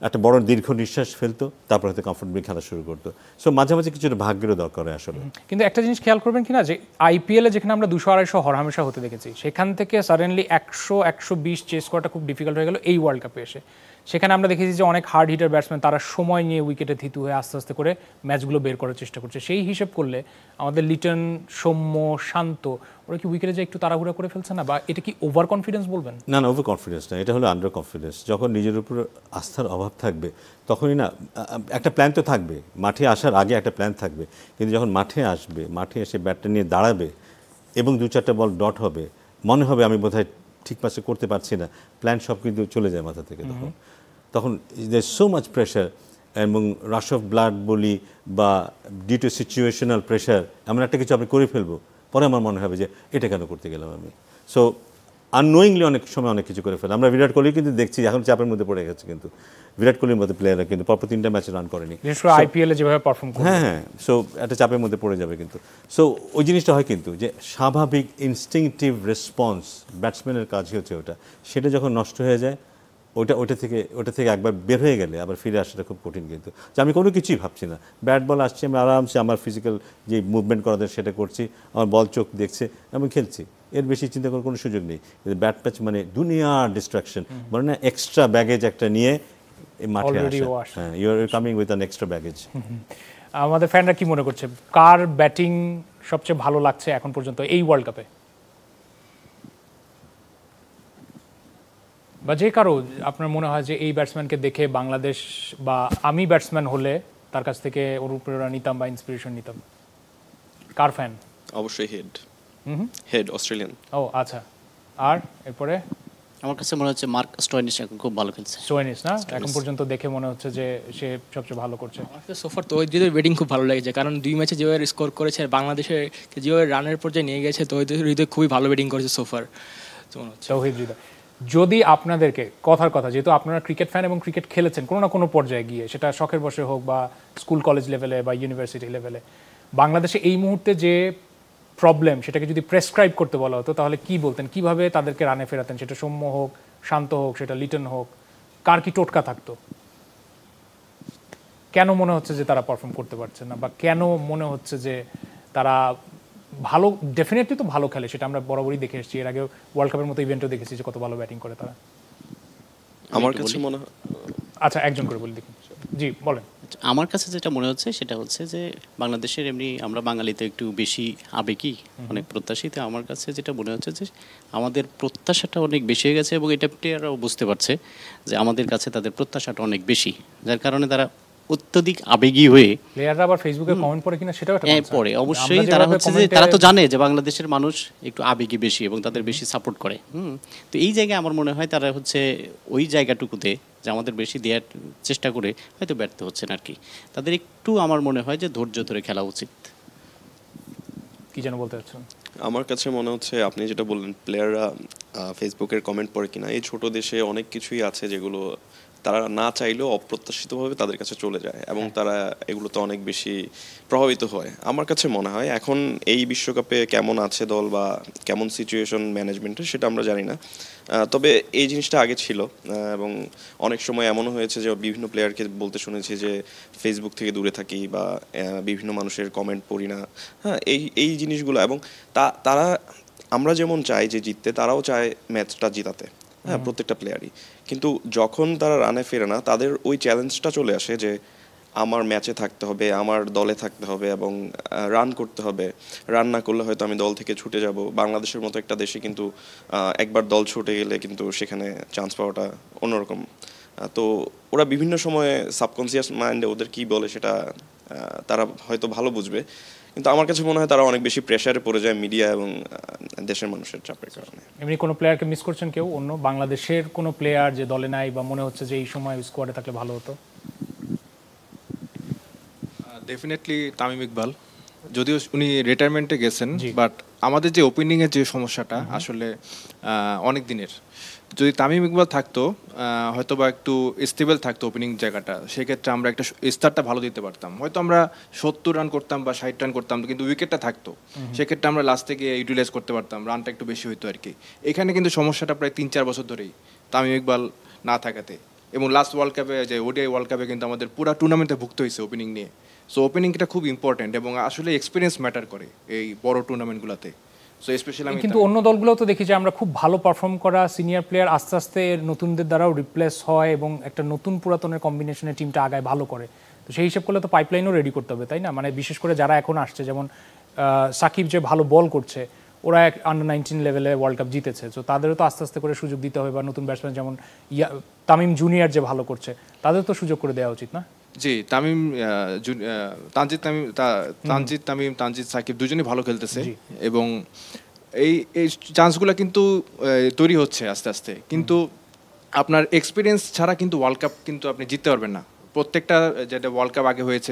একটা বড় দীর্ঘ নিঃশ্বাস ফেলতো, তারপর হয়তো কমফোর্টেবলি খেলা শুরু করতো। সো মাঝে মাঝে কিছুটা ভাগ্যেরও দরকার হয় আসলে। কিন্তু একটা জিনিস খেয়াল করবেন কিনা, যে আইপিএলে যেখানে আমরা 200-250 হরহামেশা হতে দেখেছি, সেখান থেকে সাডেনলি 100-120 চেস করাটা খুব ডিফিকাল্ট হয়ে গেল এই ওয়ার্ল্ড কাপে এসে। সেখানে আমরা দেখেছি যে অনেক হার্ড হিটার ব্যাটসম্যান তারা সময় নিয়ে উইকেটে থিতু হয়ে আস্তে আস্তে করে ম্যাচগুলো বের করার চেষ্টা করছে। সেই হিসেব করলে আমাদের লিটন, সৌম্য, শান্ত, ওরা কি উইকেটে যে একটু তাড়াহুড়া করে ফেলছে না, বা এটা কি ওভার কনফিডেন্স বলবেন? না, ওভার কনফিডেন্স না, এটা হলো আন্ডার কনফিডেন্স। যখন নিজের উপর আস্থার অভাব থাকবে তখনই না, একটা প্ল্যান তো থাকবে, মাঠে আসার আগে একটা প্ল্যান থাকবে, কিন্তু যখন মাঠে আসবে, মাঠে এসে ব্যাটটা নিয়ে দাঁড়াবে এবং 2-4টা বল ডট হবে, মনে হবে আমি বোধহয় ঠিক পাশে করতে পারছি না, প্ল্যান সব কিন্তু চলে যায় মাথা থেকে। তখন দের সো মাচ প্রেশার, এবং রাশ অফ ব্লাড বলি বা ডিউ টু সিচুয়েশনাল প্রেশার, এমন একটা কিছু আমি করে ফেলবো, পরে আমার মনে হবে যে এটা কেন করতে গেলাম আমি। সো আননোয়িংলি অনেক সময় অনেক কিছু করে ফেলে। আমরা বিরাট কোহলি কিন্তু দেখছি এখন চাপের মধ্যে পড়ে গেছে, কিন্তু বিরাট কোহলির মধ্যে প্লেয়াররা কিন্তু পরপর 3টা ম্যাচে রান করেনি, আইপিএলে যেভাবে পারফর্ম করে। হ্যাঁ, সো একটা চাপের মধ্যে পড়ে যাবে কিন্তু। সো ওই জিনিসটা হয় কিন্তু, যে স্বাভাবিক ইনস্টিংটিভ রেসপন্স ব্যাটসম্যানের কাজই হচ্ছে ওটা, সেটা যখন নষ্ট হয়ে যায়, ওটা থেকে একবার বের হয়ে গেলে আবার ফিরে আসাটা খুব কঠিন। কিন্তু যে আমি কোনো কিছুই ভাবছি না, ব্যাট বল আসছে, আমি আরামসে আমার ফিজিক্যাল যে মুভমেন্ট করাদের সেটা করছি, আমার বল চোখ দেখছে, আমি খেলছি, এর বেশি চিন্তা করার কোনো সুযোগ নেই। ব্যাট প্যাচ মানে দুনিয়ার ডিস্ট্রাকশন, মানে না এক্সট্রা ব্যাগেজ একটা নিয়ে মাঠে আসা। হ্যাঁ, you are coming with an extra baggage. আমাদের ফ্যানরা কি মনে করছে, কার ব্যাটিং সবচেয়ে ভালো লাগছে এখন পর্যন্ত এই ওয়ার্ল্ড কাপে, বা যে কারো আপনার মনে হয় যে এই ব্যাটসম্যানকে দেখে বাংলাদেশ বা আমি ব্যাটসম্যান হলে তার কাছ থেকে অনুপ্রেরণা নিতাম বা ইন্সপিরেশন নিতাম? কার ফ্যান? অবশ্যই হেড অস্ট্রেলিয়ান। ও আচ্ছা, আর এরপরে? আমার কাছে মনে হচ্ছে মার্ক স্টোয়নিস এখন খুব ভালো খেলছে। স্টোয়নিস না, এখন পর্যন্ত দেখে মনে হচ্ছে যে সে সবচেয়ে ভালো করছে। সোফার তো ওদের ব্যাটিং খুব ভালো লেগেছে, কারণ 2 ম্যাচে যেভাবে স্কোর করেছে, বাংলাদেশের যেভাবে রানের পর্যায়ে নিয়ে গেছে, তো ওদের খুবই ভালো ব্যাটিং করেছে সোফার। মনে হচ্ছে। তৌহিদ হৃদয়, যদি আপনাদেরকে কথার কথা, যেহেতু আপনারা ক্রিকেট ফ্যান এবং ক্রিকেট খেলেছেন কোনো না কোনো পর্যায়ে গিয়ে, সেটা শখের বসে হোক বা স্কুল কলেজ লেভেলে বা ইউনিভার্সিটি লেভেলে, বাংলাদেশে এই মুহূর্তে যে প্রবলেম সেটাকে যদি প্রেসক্রাইব করতে বলা হতো তাহলে কি বলতেন? কিভাবে তাদেরকে রানে ফেরাতেন? সেটা সৌম্য হোক, শান্ত হোক, সেটা লিটন হোক, কার কি টোটকা থাকতো? কেন মনে হচ্ছে যে তারা পারফর্ম করতে পারছে না, বা কেন মনে হচ্ছে যে তারা ভালো, ডেফিনেটলি তো ভালো খেলে, সেটা আমরা বরাবরই দেখে এসেছি, এর আগে ওয়ার্ল্ড কাপের মতো ইভেন্টও দেখেছি যে কত ভালো ব্যাটিং করে তারা। আমার কাছে মনে হয়, আচ্ছা একজন করে বলি দেখুন। জি বলেন। আমার কাছে যেটা মনে হচ্ছে সেটা হচ্ছে যে বাংলাদেশের এমনি আমরা বাঙালিতে একটু বেশি আবেগী, অনেক প্রত্যাশিত। আমার কাছে যেটা মনে হচ্ছে যে আমাদের প্রত্যাশাটা অনেক বেশি হয়ে গেছে এবং এটা প্লেয়াররাও বুঝতে পারছে যে আমাদের কাছে তাদের প্রত্যাশাটা অনেক বেশি, যার কারণে তারা অত্যধিক আবেগী হয়ে প্লেয়াররা আবার ফেসবুকে কমেন্ট পড়ে কিনা সেটাও একটা concern। পরে অবশ্যই তারা হচ্ছে যে তারা তো জানে যে বাংলাদেশের মানুষ একটু আবেগী বেশি এবং তাদের বেশি সাপোর্ট করে। তো এই জায়গায় আমার মনে হয় তারা হচ্ছে ওই জায়গাটুকুতে যে আমাদের বেশি দেওয়ার চেষ্টা করে হয়তো ব্যর্থ হচ্ছেন আর কি। তাদের একটু আমার মনে হয় যে ধৈর্য ধরে খেলা উচিত। কি যেন বলতে চাচ্ছেন? আমার কাছে মনে হচ্ছে আপনি যেটা বললেন প্লেয়াররা ফেসবুকের কমেন্ট পড়ে কিনা, এই ছোট দেশে অনেক কিছুই আছে যেগুলো তারা না চাইলেও অপ্রত্যাশিতভাবে তাদের কাছে চলে যায় এবং তারা এগুলোতে অনেক বেশি প্রভাবিত হয়। আমার কাছে মনে হয় এখন এই বিশ্বকাপে কেমন আছে দল বা কেমন সিচুয়েশন ম্যানেজমেন্টের সেটা আমরা জানি না, তবে এই জিনিসটা আগে ছিল এবং অনেক সময় এমনও হয়েছে যে বিভিন্ন প্লেয়ারকে বলতে শুনেছি যে ফেসবুক থেকে দূরে থাকি বা বিভিন্ন মানুষের কমেন্ট পড়ি না। হ্যাঁ, এই জিনিসগুলো, এবং তারা আমরা যেমন চাই যে জিততে, তারাও চায় ম্যাচটা জিতাতে, হ্যাঁ প্রত্যেকটা প্লেয়ারই। কিন্তু যখন তারা রানে ফেরে না, তাদের ওই চ্যালেঞ্জটা চলে আসে যে আমার ম্যাচে থাকতে হবে, আমার দলে থাকতে হবে এবং রান করতে হবে। রান না করলে হয়তো আমি দল থেকে ছুটে যাব। বাংলাদেশের মতো একটা দেশে কিন্তু একবার দল ছুটে গেলে কিন্তু সেখানে চান্স পাওয়াটা অন্যরকম। তো ওরা বিভিন্ন সময়ে সাবকনসিয়াস মাইন্ডে ওদের কি বলে সেটা তারা হয়তো ভালো বুঝবে, কিন্তু আমার কাছে মনে হয় তারা অনেক বেশি প্রেসারে পড়ে যায় মিডিয়া এবং দেশের মানুষের চাপের কারণে। এমনি কোনো প্লেয়ারকে মিস করছেন কেউ, অন্য বাংলাদেশের কোনো প্লেয়ার যে দলে নাই বা মনে হচ্ছে যে এই সময় স্কোয়াডে থাকলে ভালো হতো? ডেফিনেটলি তামিম ইকবাল, যদিও উনি রিটায়ারমেন্টে গেছেন, বাট আমাদের যে ওপেনিংয়ের যে সমস্যাটা আসলে অনেক দিনের। যদি তামিম ইকবাল থাকতো হয়তো বা একটু স্টেবল থাকতো ওপেনিং জায়গাটা, সেক্ষেত্রে আমরা একটা স্টার্টটা ভালো দিতে পারতাম। হয়তো আমরা 70 রান করতাম বা 60 রান করতাম, কিন্তু উইকেটটা থাকতো, সেক্ষেত্রে আমরা লাস্ট থেকে ইউটিলাইজ করতে পারতাম, রানটা একটু বেশি হইতো আর কি। এখানে কিন্তু সমস্যাটা প্রায় 3-4 বছর ধরেই তামিম ইকবাল না থাকাতে, এবং লাস্ট ওয়ার্ল্ড কাপে যে ওডিআই ওয়ার্ল্ড কাপে কিন্তু আমাদের পুরো টুর্নামেন্টে ভুগতে হয়েছে ওপেনিং নিয়ে। সো ওপেনিংটা খুব ইম্পর্টেন্ট এবং আসলে এক্সপিরিয়েন্স ম্যাটার করে এই বড় টুর্নামেন্টগুলোতে। সো স্পেশালি কিন্তু অন্য দলগুলোও তো দেখি যে আমরা খুব ভালো পারফর্ম করা সিনিয়র প্লেয়ার আস্তে আস্তে নতুনদের দ্বারাও রিপ্লেস হয় এবং একটা নতুন পুরাতনের কম্বিনেশনে টিমটা আগায় ভালো করে। তো সেই হিসাব করলে তো পাইপলাইনও রেডি করতে হবে, তাই না? মানে বিশেষ করে যারা এখন আসছে, যেমন সাকিব যে ভালো বল করছে, ওরা এক আন্ডার-19 লেভেলে ওয়ার্ল্ড কাপ জিতেছে, তো তাদেরও তো আস্তে আস্তে করে সুযোগ দিতে হবে। বা নতুন ব্যাটসম্যান যেমন তামিম জুনিয়র যে ভালো করছে, তাদের তো সুযোগ করে দেওয়া উচিত না? জি, তানজিদ সাকিব দুজনেই ভালো খেলতেছে এবং এই চান্সগুলো কিন্তু তৈরি হচ্ছে আস্তে আস্তে। কিন্তু আপনার এক্সপিরিয়েন্স ছাড়া কিন্তু ওয়ার্ল্ড কাপ কিন্তু আপনি জিততে পারবেন না। প্রত্যেকটা যেটা ওয়ার্ল্ড কাপ আগে হয়েছে,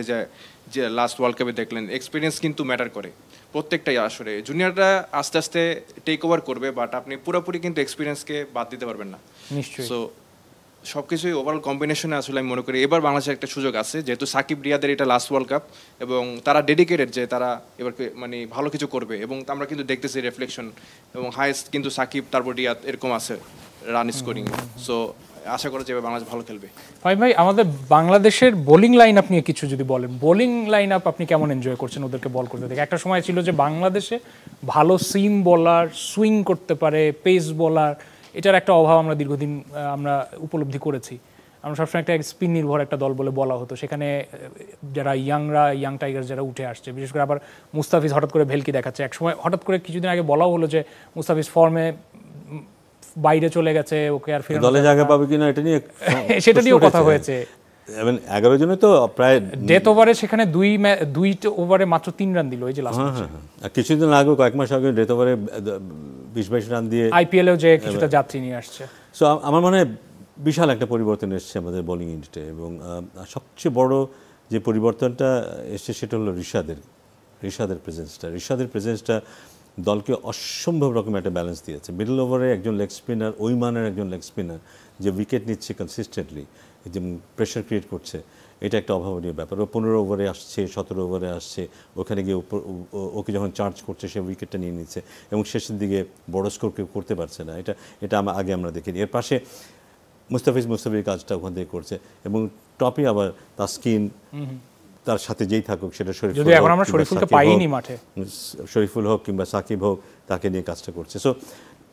যে লাস্ট ওয়ার্ল্ড কাপে দেখলেন, এক্সপিরিয়েন্স কিন্তু ম্যাটার করে প্রত্যেকটাই। আসলে জুনিয়ররা আস্তে আস্তে টেক ওভার করবে, বাট আপনি পুরোপুরি কিন্তু এক্সপিরিয়েন্সকে বাদ দিতে পারবেন না। নিশ্চয়ই। সো সবকিছুই ওভারঅল কম্বিনেশনে আসলে আমি মনে করি এবার বাংলাদেশের একটা সুযোগ আছে, যেহেতু সাকিব রিয়াদের এটা লাস্ট ওয়ার্ল্ড কাপ এবং তারা ডেডিকেটেড যে তারা এবার মানে ভালো কিছু করবে, এবং আমরা কিন্তু দেখতেছি রিফ্লেকশন এবং হাইয়েস্ট কিন্তু সাকিব তারপর রিয়াদ এরকম আছে রান স্কোরিং। সো আশা করা যাবে বাংলাদেশ ভালো খেলবে। ভাই আমাদের বাংলাদেশের বোলিং লাইন আপ নিয়ে কিছু যদি বলেন, বোলিং লাইন আপ আপনি কেমন এনজয় করছেন ওদেরকে বল করতে দেখে? একটা সময় ছিল যে বাংলাদেশে ভালো সিম বোলার, সুইং করতে পারে, পেস বোলার, এটার একটা অভাব আমরা দীর্ঘদিন আমরা উপলব্ধি করেছি। আমরা সবসময় একটা স্পিন নির্ভর একটা দল বলে বলা হতো, সেখানে যারা ইয়াং টাইগার্স যারা উঠে আসছে, বিশেষ করে আবার মুস্তাফিজ হঠাৎ করে ভেলকি দেখাচ্ছে। একসময় হঠাৎ করে কিছুদিন আগে বলাও হলো যে মুস্তাফিজ ফর্মে বাইরে চলে গেছে, ওকে আর ফিরে দলে জায়গা পাবে কিনা এটা নিয়ে সেটা নিয়েও কথা হয়েছে। 11 জনে তো প্রায় ডেথ ওভারে সেখানে দুই ওভারে মাত্র 3 রান দিল এই যে লাস্ট ম্যাচে। কিছুদিন আগে, কয়েক মাস আগে ডেথ ওভারে 20-22 রান দিয়ে আইপিএলেও যে কিছুটা যাত্রী নিয়ে আসছে। সো আমার মনে হয় বিশাল একটা পরিবর্তন এসছে আমাদের বোলিং ইউনিটে, এবং সবচেয়ে বড় যে পরিবর্তনটা এসছে সেটা হলো রিশাদের প্রেজেন্সটা দলকে অসম্ভব রকম একটা ব্যালেন্স দিয়েছে। মিডল ওভারে একজন লেগ স্পিনার, ওই মানের একজন লেগ স্পিনার যে উইকেট নিচ্ছে কনসিস্টেন্টলি, যে প্রেশার ক্রিয়েট করছে, এটা একটা অভাবনীয় ব্যাপার। ও 15 ওভারে আসছে, 17 ওভারে আসছে, ওখানে গিয়ে ওকে যখন চার্জ করছে সে উইকেটটা নিয়ে নিচ্ছে এবং শেষের দিকে বড় স্কোর কেউ করতে পারছে না। এটা আগে আমরা দেখিনি। এর পাশে মুস্তাফিজের কাজটা ওখান থেকে করছে এবং টপে আবার তাসকিন, তার সাথে যেই থাকুক, সেটা শরীফুল হোক কিংবা সাকিব হোক, তাকে নিয়ে কাজটা করছে। সো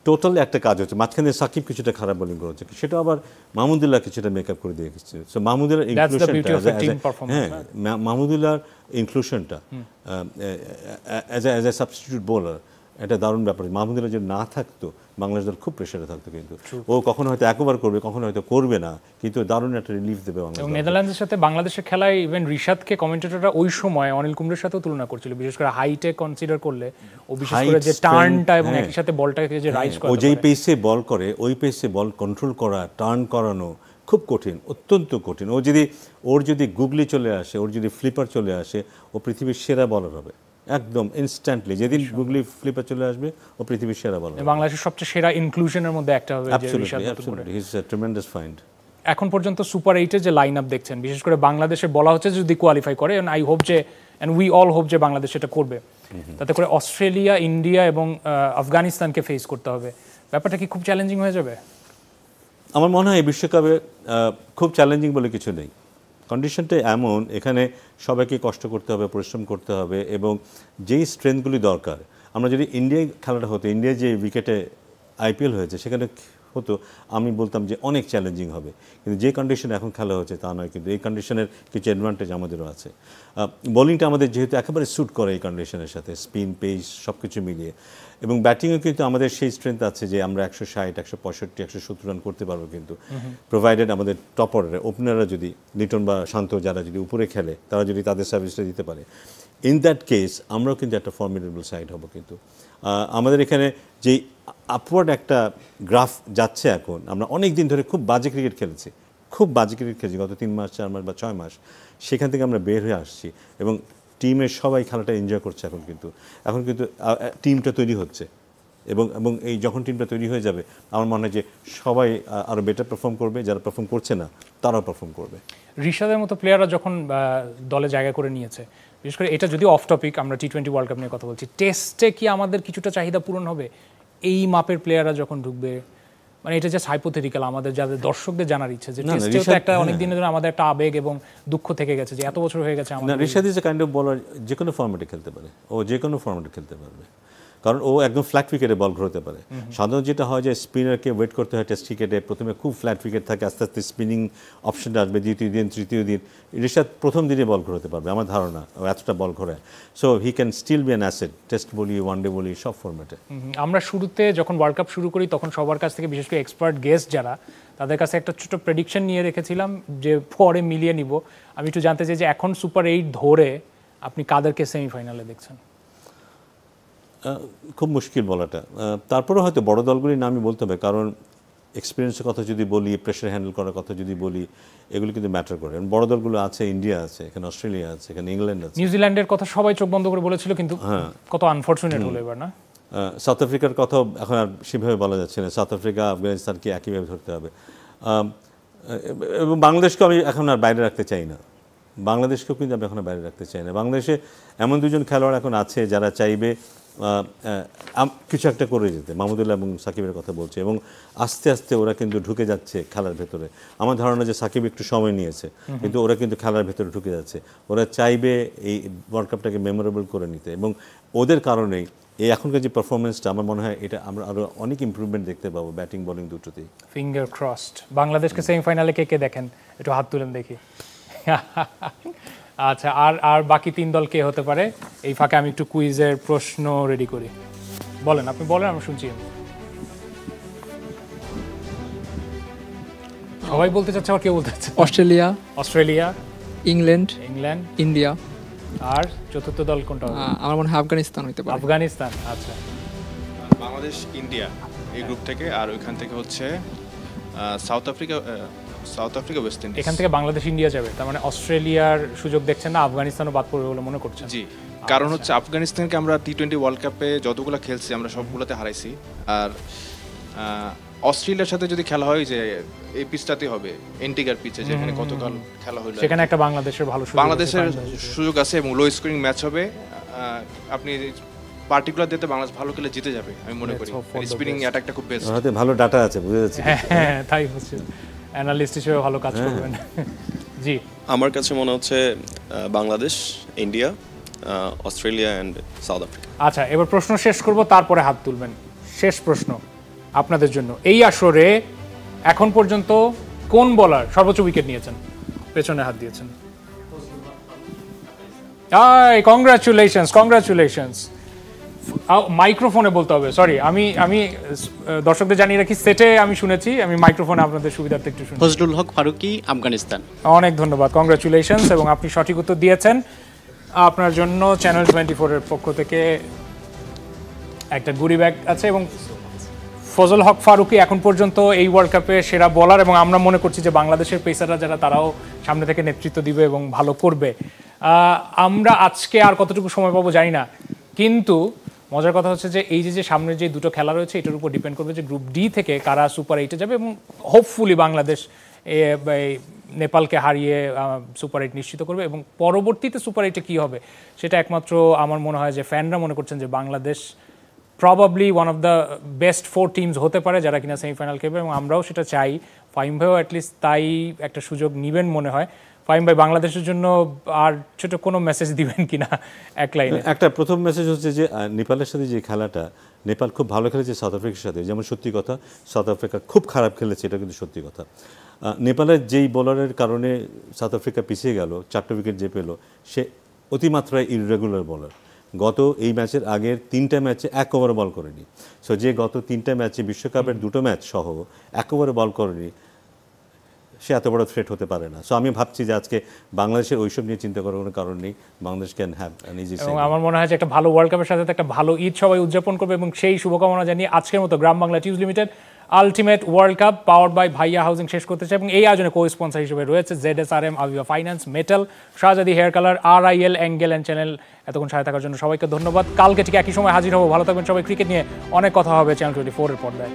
টোটাল একটা কাজ হচ্ছে। মাঝখানে সাকিব কিছুটা খারাপ বোলিং করেছে, সেটা আবার মাহমুদুল্লাহ কিছুটা মেকআপ করে দিয়ে গেছে। সো মাহমুদুল্লাহর মাহমুদুল্লাহর ইনক্লুশনটা অ্যাজ এ সাবস্টিটিউট বোলার এটা দারুণ ব্যাপার। মাহমুদুল্লাহ যদি না থাকতো বাংলাদেশ দল খুব প্রেশারে থাকতো, কিন্তু ও কখনো হয়তো একবার করবে, কখনো হয়তো করবে না, কিন্তু দারুণ একটা রিলিফ দেবে বাংলাদেশ। নেদারল্যান্ডসের সাথে বাংলাদেশের খেলায় ইভেন রিশাদকে কমেন্টেটররা ওই সময় অনিল কুম্বলের সাথেও তুলনা করছিল, বিশেষ করে হাইটে কনসিডার করলে, ও বিশেষ করে যে টার্নটা এবং একই সাথে বলটাকে যে রাইজ করে, ও যেই পেসে বল করে ওই পেসে বল কন্ট্রোল করা, টার্ন করানো খুব কঠিন, অত্যন্ত কঠিন। ওর যদি গুগলি চলে আসে, ওর যদি ফ্লিপার চলে আসে, ও পৃথিবীর সেরা বলার হবে একদম ইনস্ট্যান্টলি। যেদিন গুগলি ফ্লিপার চলে আসবে, ও পৃথিবীর সেরা বলার। বাংলাদেশের সবচেয়ে সেরা ইনক্লুশনের মধ্যে একটা হবে। এখন পর্যন্ত সুপার 8-এর যে লাইন আপ দেখছেন, বিশেষ করে বাংলাদেশে বলা হচ্ছে যদি কোয়ালিফাই করে, এন্ড আই হোপ যে, এন্ড উই অল হোপ যে বাংলাদেশ এটা করবে, তাতে করে অস্ট্রেলিয়া, ইন্ডিয়া এবং আফগানিস্তানকে ফেস করতে হবে। ব্যাপারটা কি খুব চ্যালেঞ্জিং হয়ে যাবে? আমার মনে হয় এই বিশ্বকাপে খুব চ্যালেঞ্জিং বলে কিছু নেই। কন্ডিশনটা এমন, এখানে সবাইকে কষ্ট করতে হবে, পরিশ্রম করতে হবে এবং যেই স্ট্রেংথগুলি দরকার, আমরা যদি ইন্ডিয়ায় খেলাটা হতো, ইন্ডিয়ায় যে উইকেটে আইপিএল হয়েছে সেখানে হতো, আমি বলতাম যে অনেক চ্যালেঞ্জিং হবে। কিন্তু যে কন্ডিশনে এখন খেলা হচ্ছে তা নয়, কিন্তু এই কন্ডিশনের কিছু অ্যাডভান্টেজ আমাদেরও আছে। বোলিংটা আমাদের যেহেতু একেবারে স্যুট করে এই কন্ডিশনের সাথে, স্পিন, পেস সব কিছু মিলিয়ে, এবং ব্যাটিংও কিন্তু আমাদের সেই স্ট্রেংথ আছে যে আমরা 160, 165, 170 রান করতে পারবো, কিন্তু প্রোভাইডেড আমাদের টপ অর্ডারে ওপেনাররা যদি, লিটন বা শান্ত যারা যদি উপরে খেলে, তারা যদি তাদের সার্ভিসটা দিতে পারে, ইন দ্যাট কেস আমরাও কিন্তু একটা ফর্মিডেবল সাইড হব। কিন্তু আমাদের এখানে যেই আপওয়ার্ড একটা গ্রাফ যাচ্ছে এখন, আমরা অনেক দিন ধরে খুব বাজে ক্রিকেট খেলেছি, গত 3 মাস, 4 মাস বা 6 মাস, সেখান থেকে আমরা বের হয়ে আসছি এবং টিমের সবাই খেলাটা এনজয় করছে। এখন কিন্তু টিমটা তৈরি হচ্ছে এবং এই যখন টিমটা তৈরি হয়ে যাবে, আমার মনে হয় যে সবাই আরও বেটার পারফর্ম করবে, যারা পারফর্ম করছে না তারাও পারফর্ম করবে। রিশাদের মতো প্লেয়াররা যখন দলে জায়গা করে নিয়েছে, বিশেষ করে এটা যদি অফ টপিক, আমরা টি20 ওয়ার্ল্ড কাপ নিয়ে কথা বলছি, টেস্টে কি আমাদের কিছুটা চাহিদা পূরণ হবে এই মাপের প্লেয়াররা যখন ঢুকবে? মানে এটা জাস্ট হাইপোথেটিক্যাল, আমাদের যাদের দর্শকদের জানার ইচ্ছে যে টেস্টেও তো একটা অনেক দিনের ধরে আমাদের একটা আবেগ এবং দুঃখ থেকে গেছে যে এত বছর হয়ে গেছে আমাদের। Rishad is a kind of বলার, যে কোনো ফরম্যাটে খেলতে পারে, ও যে কোনো ফরম্যাটে খেলতে পারবে, কারণ ও একদম ফ্ল্যাট উইকেটে বল ঘোরাতে পারে। সাধারণত যেটা হয় যে স্পিনারকে ওয়েট করতে হয় টেস্ট ক্রিকেটে, প্রথমে খুব ফ্ল্যাট উইকেট থাকে, আস্তে আস্তে স্পিনিং অপশনটা আসবে দ্বিতীয় দিন, তৃতীয় দিন। রিশাদ প্রথম দিনে বল ঘোরাতে পারবে আমার ধারণা, ও এতটা বল ঘোরায়। So he can still be an asset, test বলি, ওয়ানডে বলি, সব ফরম্যাটে। আমরা শুরুতে যখন ওয়ার্ল্ড কাপ শুরু করি তখন সবার কাছ থেকে, বিশেষ করে এক্সপার্ট গেস্ট যারা, তাদের কাছে একটা ছোট প্রেডিকশন নিয়ে রেখেছিলাম যে পরে মিলিয়ে নিব। আমি একটু জানতে চাই যে এখন সুপার 8 ধরে আপনি কাদেরকে সেমিফাইনালে দেখছেন? খুব মুশকিল বলাটা, তারপরেও হয়তো বড় দলগুলির নামই বলতে হবে, কারণ এক্সপিরিয়েন্সের কথা যদি বলি, প্রেশার হ্যান্ডেল করার কথা যদি বলি, এগুলো কিন্তু ম্যাটার করে। বড় দলগুলো আছে, ইন্ডিয়া আছে, এখানে অস্ট্রেলিয়া আছে, এখানে ইংল্যান্ড আছে। নিউজিল্যান্ডের কথা সবাই চোখ বন্ধ করে বলেছিল, কিন্তু কত আনফরচুনেট হলো এবার না? সাউথ আফ্রিকার কথা এখন আর সেভাবে বলা যাচ্ছে না। সাউথ আফ্রিকা, আফগানিস্তানকে একইভাবে ধরতে হবে। এবং বাংলাদেশকে আমি এখন আর বাইরে রাখতে চাই না, বাংলাদেশকেও কিন্তু আমি এখন বাইরে রাখতে চাই না। বাংলাদেশে এমন দুজন খেলোয়াড় এখন আছে যারা চাইবে কিছু একটা করে যেতে। মাহমুদুল্লাহ এবং সাকিবের কথা বলছে, এবং আস্তে আস্তে ওরা কিন্তু ঢুকে যাচ্ছে খেলার ভেতরে। আমার ধারণা যে সাকিব একটু সময় নিয়েছে, কিন্তু ওরা কিন্তু খেলার ভেতরে ঢুকে যাচ্ছে। ওরা চাইবে এই ওয়ার্ল্ড কাপটাকে মেমোরেবল করে নিতে, এবং ওদের কারণেই এই এখনকার যে পারফরমেন্সটা, আমার মনে হয় এটা আমরা আরও অনেক ইমপ্রুভমেন্ট দেখতে পাবো ব্যাটিং বোলিং দুটোতেই। Finger crossed. বাংলাদেশকে সেমিফাইনালে কে কে দেখেন, একটু হাত তুলেন দেখি। আচ্ছা, আর বাকি 3 দল কে হতে পারে? এই ফাঁকে আমি একটু কুইজের প্রশ্ন রেডি করি। বলেন, আপনি বলেন, আমি শুনছি। সবাই বলতে চাচ্ছে, আর কেউ বলতে চাচ্ছে? অস্ট্রেলিয়া, ইংল্যান্ড, ইন্ডিয়া, আর চতুর্থ দল কোনটা হবে? আমার মনে হয় আফগানিস্তান হতে পারে। আফগানিস্তান। আচ্ছা, বাংলাদেশ, ইন্ডিয়া এই গ্রুপ থেকে, আর ওইখান থেকে হচ্ছে সাউথ আফ্রিকা, ওয়েস্ট ইন্ডিজ। এখান থেকে বাংলাদেশ, ইন্ডিয়া যাবে, তার মানে অস্ট্রেলিয়ার সুযোগ দেখছেন না, আফগানিস্তানও বাদ পড়বে বলে মনে করছেন? জি। কারণ হচ্ছে আফগানিস্তানকে আমরা T20 ওয়ার্ল্ড কাপে যতগুলো খেলছি আমরা সবগুলোতে হারাইছি। আর অস্ট্রেলিয়ার সাথে যদি খেলা হয় যে এই পিচটাতে হবে এন্টিগার পিচে, যেখানে গতকাল খেলা হলো, সেখানে একটা বাংলাদেশের ভালো সুযোগ আছে এবং লো স্কোরিং ম্যাচ হবে। আপনি পার্টিকুলার দিতে বাংলাদেশ ভালো খেলে জিতে যাবে আমি মনে করি। স্পিনিং অ্যাটাকটা খুব বেস্ট, হাতে ভালো ডাটা আছে, বুঝে যাচ্ছে। হ্যাঁ তাই হচ্ছে, অ্যানালিস্ট হিসেবে ভালো কাজ করবেন। জি, আমার কাছে মনে হচ্ছে Bangladesh, India, Australia and south Africa. আচ্ছা, এবার প্রশ্ন শেষ করব, তারপরে হাত তুলবেন। শেষ প্রশ্ন আপনাদের জন্য, এই আসরে এখন পর্যন্ত কোন বোলার সর্বোচ্চ উইকেট নিয়েছেন? পেছনে হাত দিয়েছেন। কংগ্রাচুলেশনস। মাইক্রোফোনে বলতে হবে, সরি, আমি দর্শকদের জানিয়ে রাখি, সেটে আমি শুনেছি, আমি মাইক্রোফোনে আপনাদের সুবিধার্থে একটু শুনি। ফজলুল হক ফারুকী, আফগানিস্তান। অনেক ধন্যবাদ, কংগ্রাচুলেশনস, এবং আপনি সঠিক উত্তর দিয়েছেন। আপনার জন্য চ্যানেল 24 এর পক্ষ থেকে একটা গুডি ব্যাগ আছে। এবং ফজল হক ফারুকী এখন পর্যন্ত এই ওয়ার্ল্ড কাপে সেরা বোলার, এবং আমরা মনে করছি যে বাংলাদেশের পেসাররা যারা তারাও সামনে থেকে নেতৃত্ব দিবে এবং ভালো করবে। আমরা আজকে আর কতটুকু সময় পাবো জানি না, কিন্তু মজার কথা হচ্ছে যে এই যে সামনের যে দুটো খেলা রয়েছে এটার উপর ডিপেন্ড করবে যে গ্রুপ ডি থেকে কারা সুপার 8-এ যাবে, এবং হোপফুলি বাংলাদেশ নেপালকে হারিয়ে সুপার 8 নিশ্চিত করবে। এবং পরবর্তীতে সুপার 8-এ কী হবে সেটা একমাত্র আমার মনে হয় যে ফ্যানরা মনে করছেন যে Bangladesh probably one of the best 4 teams হতে পারে যারা কিনা সেমিফাইনাল খেলবে, এবং আমরাও সেটা চাই। ফাহিম ভাইও অ্যাটলিস্ট তাই একটা সুযোগ নেবেন মনে হয়। ফাহিম ভাই, বাংলাদেশের জন্য আর ছোট কোনো মেসেজ দিবেন কিনা এক লাইনে? একটা প্রথম মেসেজ হচ্ছে যে নেপালের সাথে যে খেলাটা, নেপাল খুব ভালো খেলেছে সাউথ আফ্রিকার সাথে, যেমন সত্যি কথা সাউথ আফ্রিকা খুব খারাপ খেলেছে, এটা কিন্তু সত্যি কথা। নেপালের যেই বোলারের কারণে সাউথ আফ্রিকা পিছিয়ে গেল, 4টা উইকেট যে পেল, সে অতিমাত্রায় ইররেগুলার বোলার। গত এই ম্যাচের আগের 3টা ম্যাচে 1 ওভার বল করেনি। সো যে গত 3টা ম্যাচে বিশ্বকাপের 2টো ম্যাচ সহ 1 ওভার বল করেনি, সে এত বড় থ্রেট হতে পারে না। সো আমি ভাবছি যে আজকে বাংলাদেশের ওইসব নিয়ে চিন্তা করার কোনো কারণ নেই। Bangladesh can have an easy. এবং আমার মনে হয় যে একটা ভালো ওয়ার্ল্ড কাপের সাথে একটা ভালো ঈদ সবাই উদযাপন করবে, এবং সেই শুভকামনা জানিয়ে আজকের মতো Gram Bangla tubes limited ultimate world cup powered by ভাইয়া হাউজিং শেষ করতে চাই। এবং এই আয়োজনে কো স্পন্সর হিসেবে রয়েছে ZSRM, Aviva finance, metal, Shahzadi hair colour, RIL, angle and channel. এতক্ষণ সাথে থাকার জন্য সবাইকে ধন্যবাদ। কালকে ঠিক একই সময় হাজির হবো। ভালো থাকবেন সবাই। ক্রিকেট নিয়ে অনেক কথা হবে চ্যানেল 24 এর পর্দায়।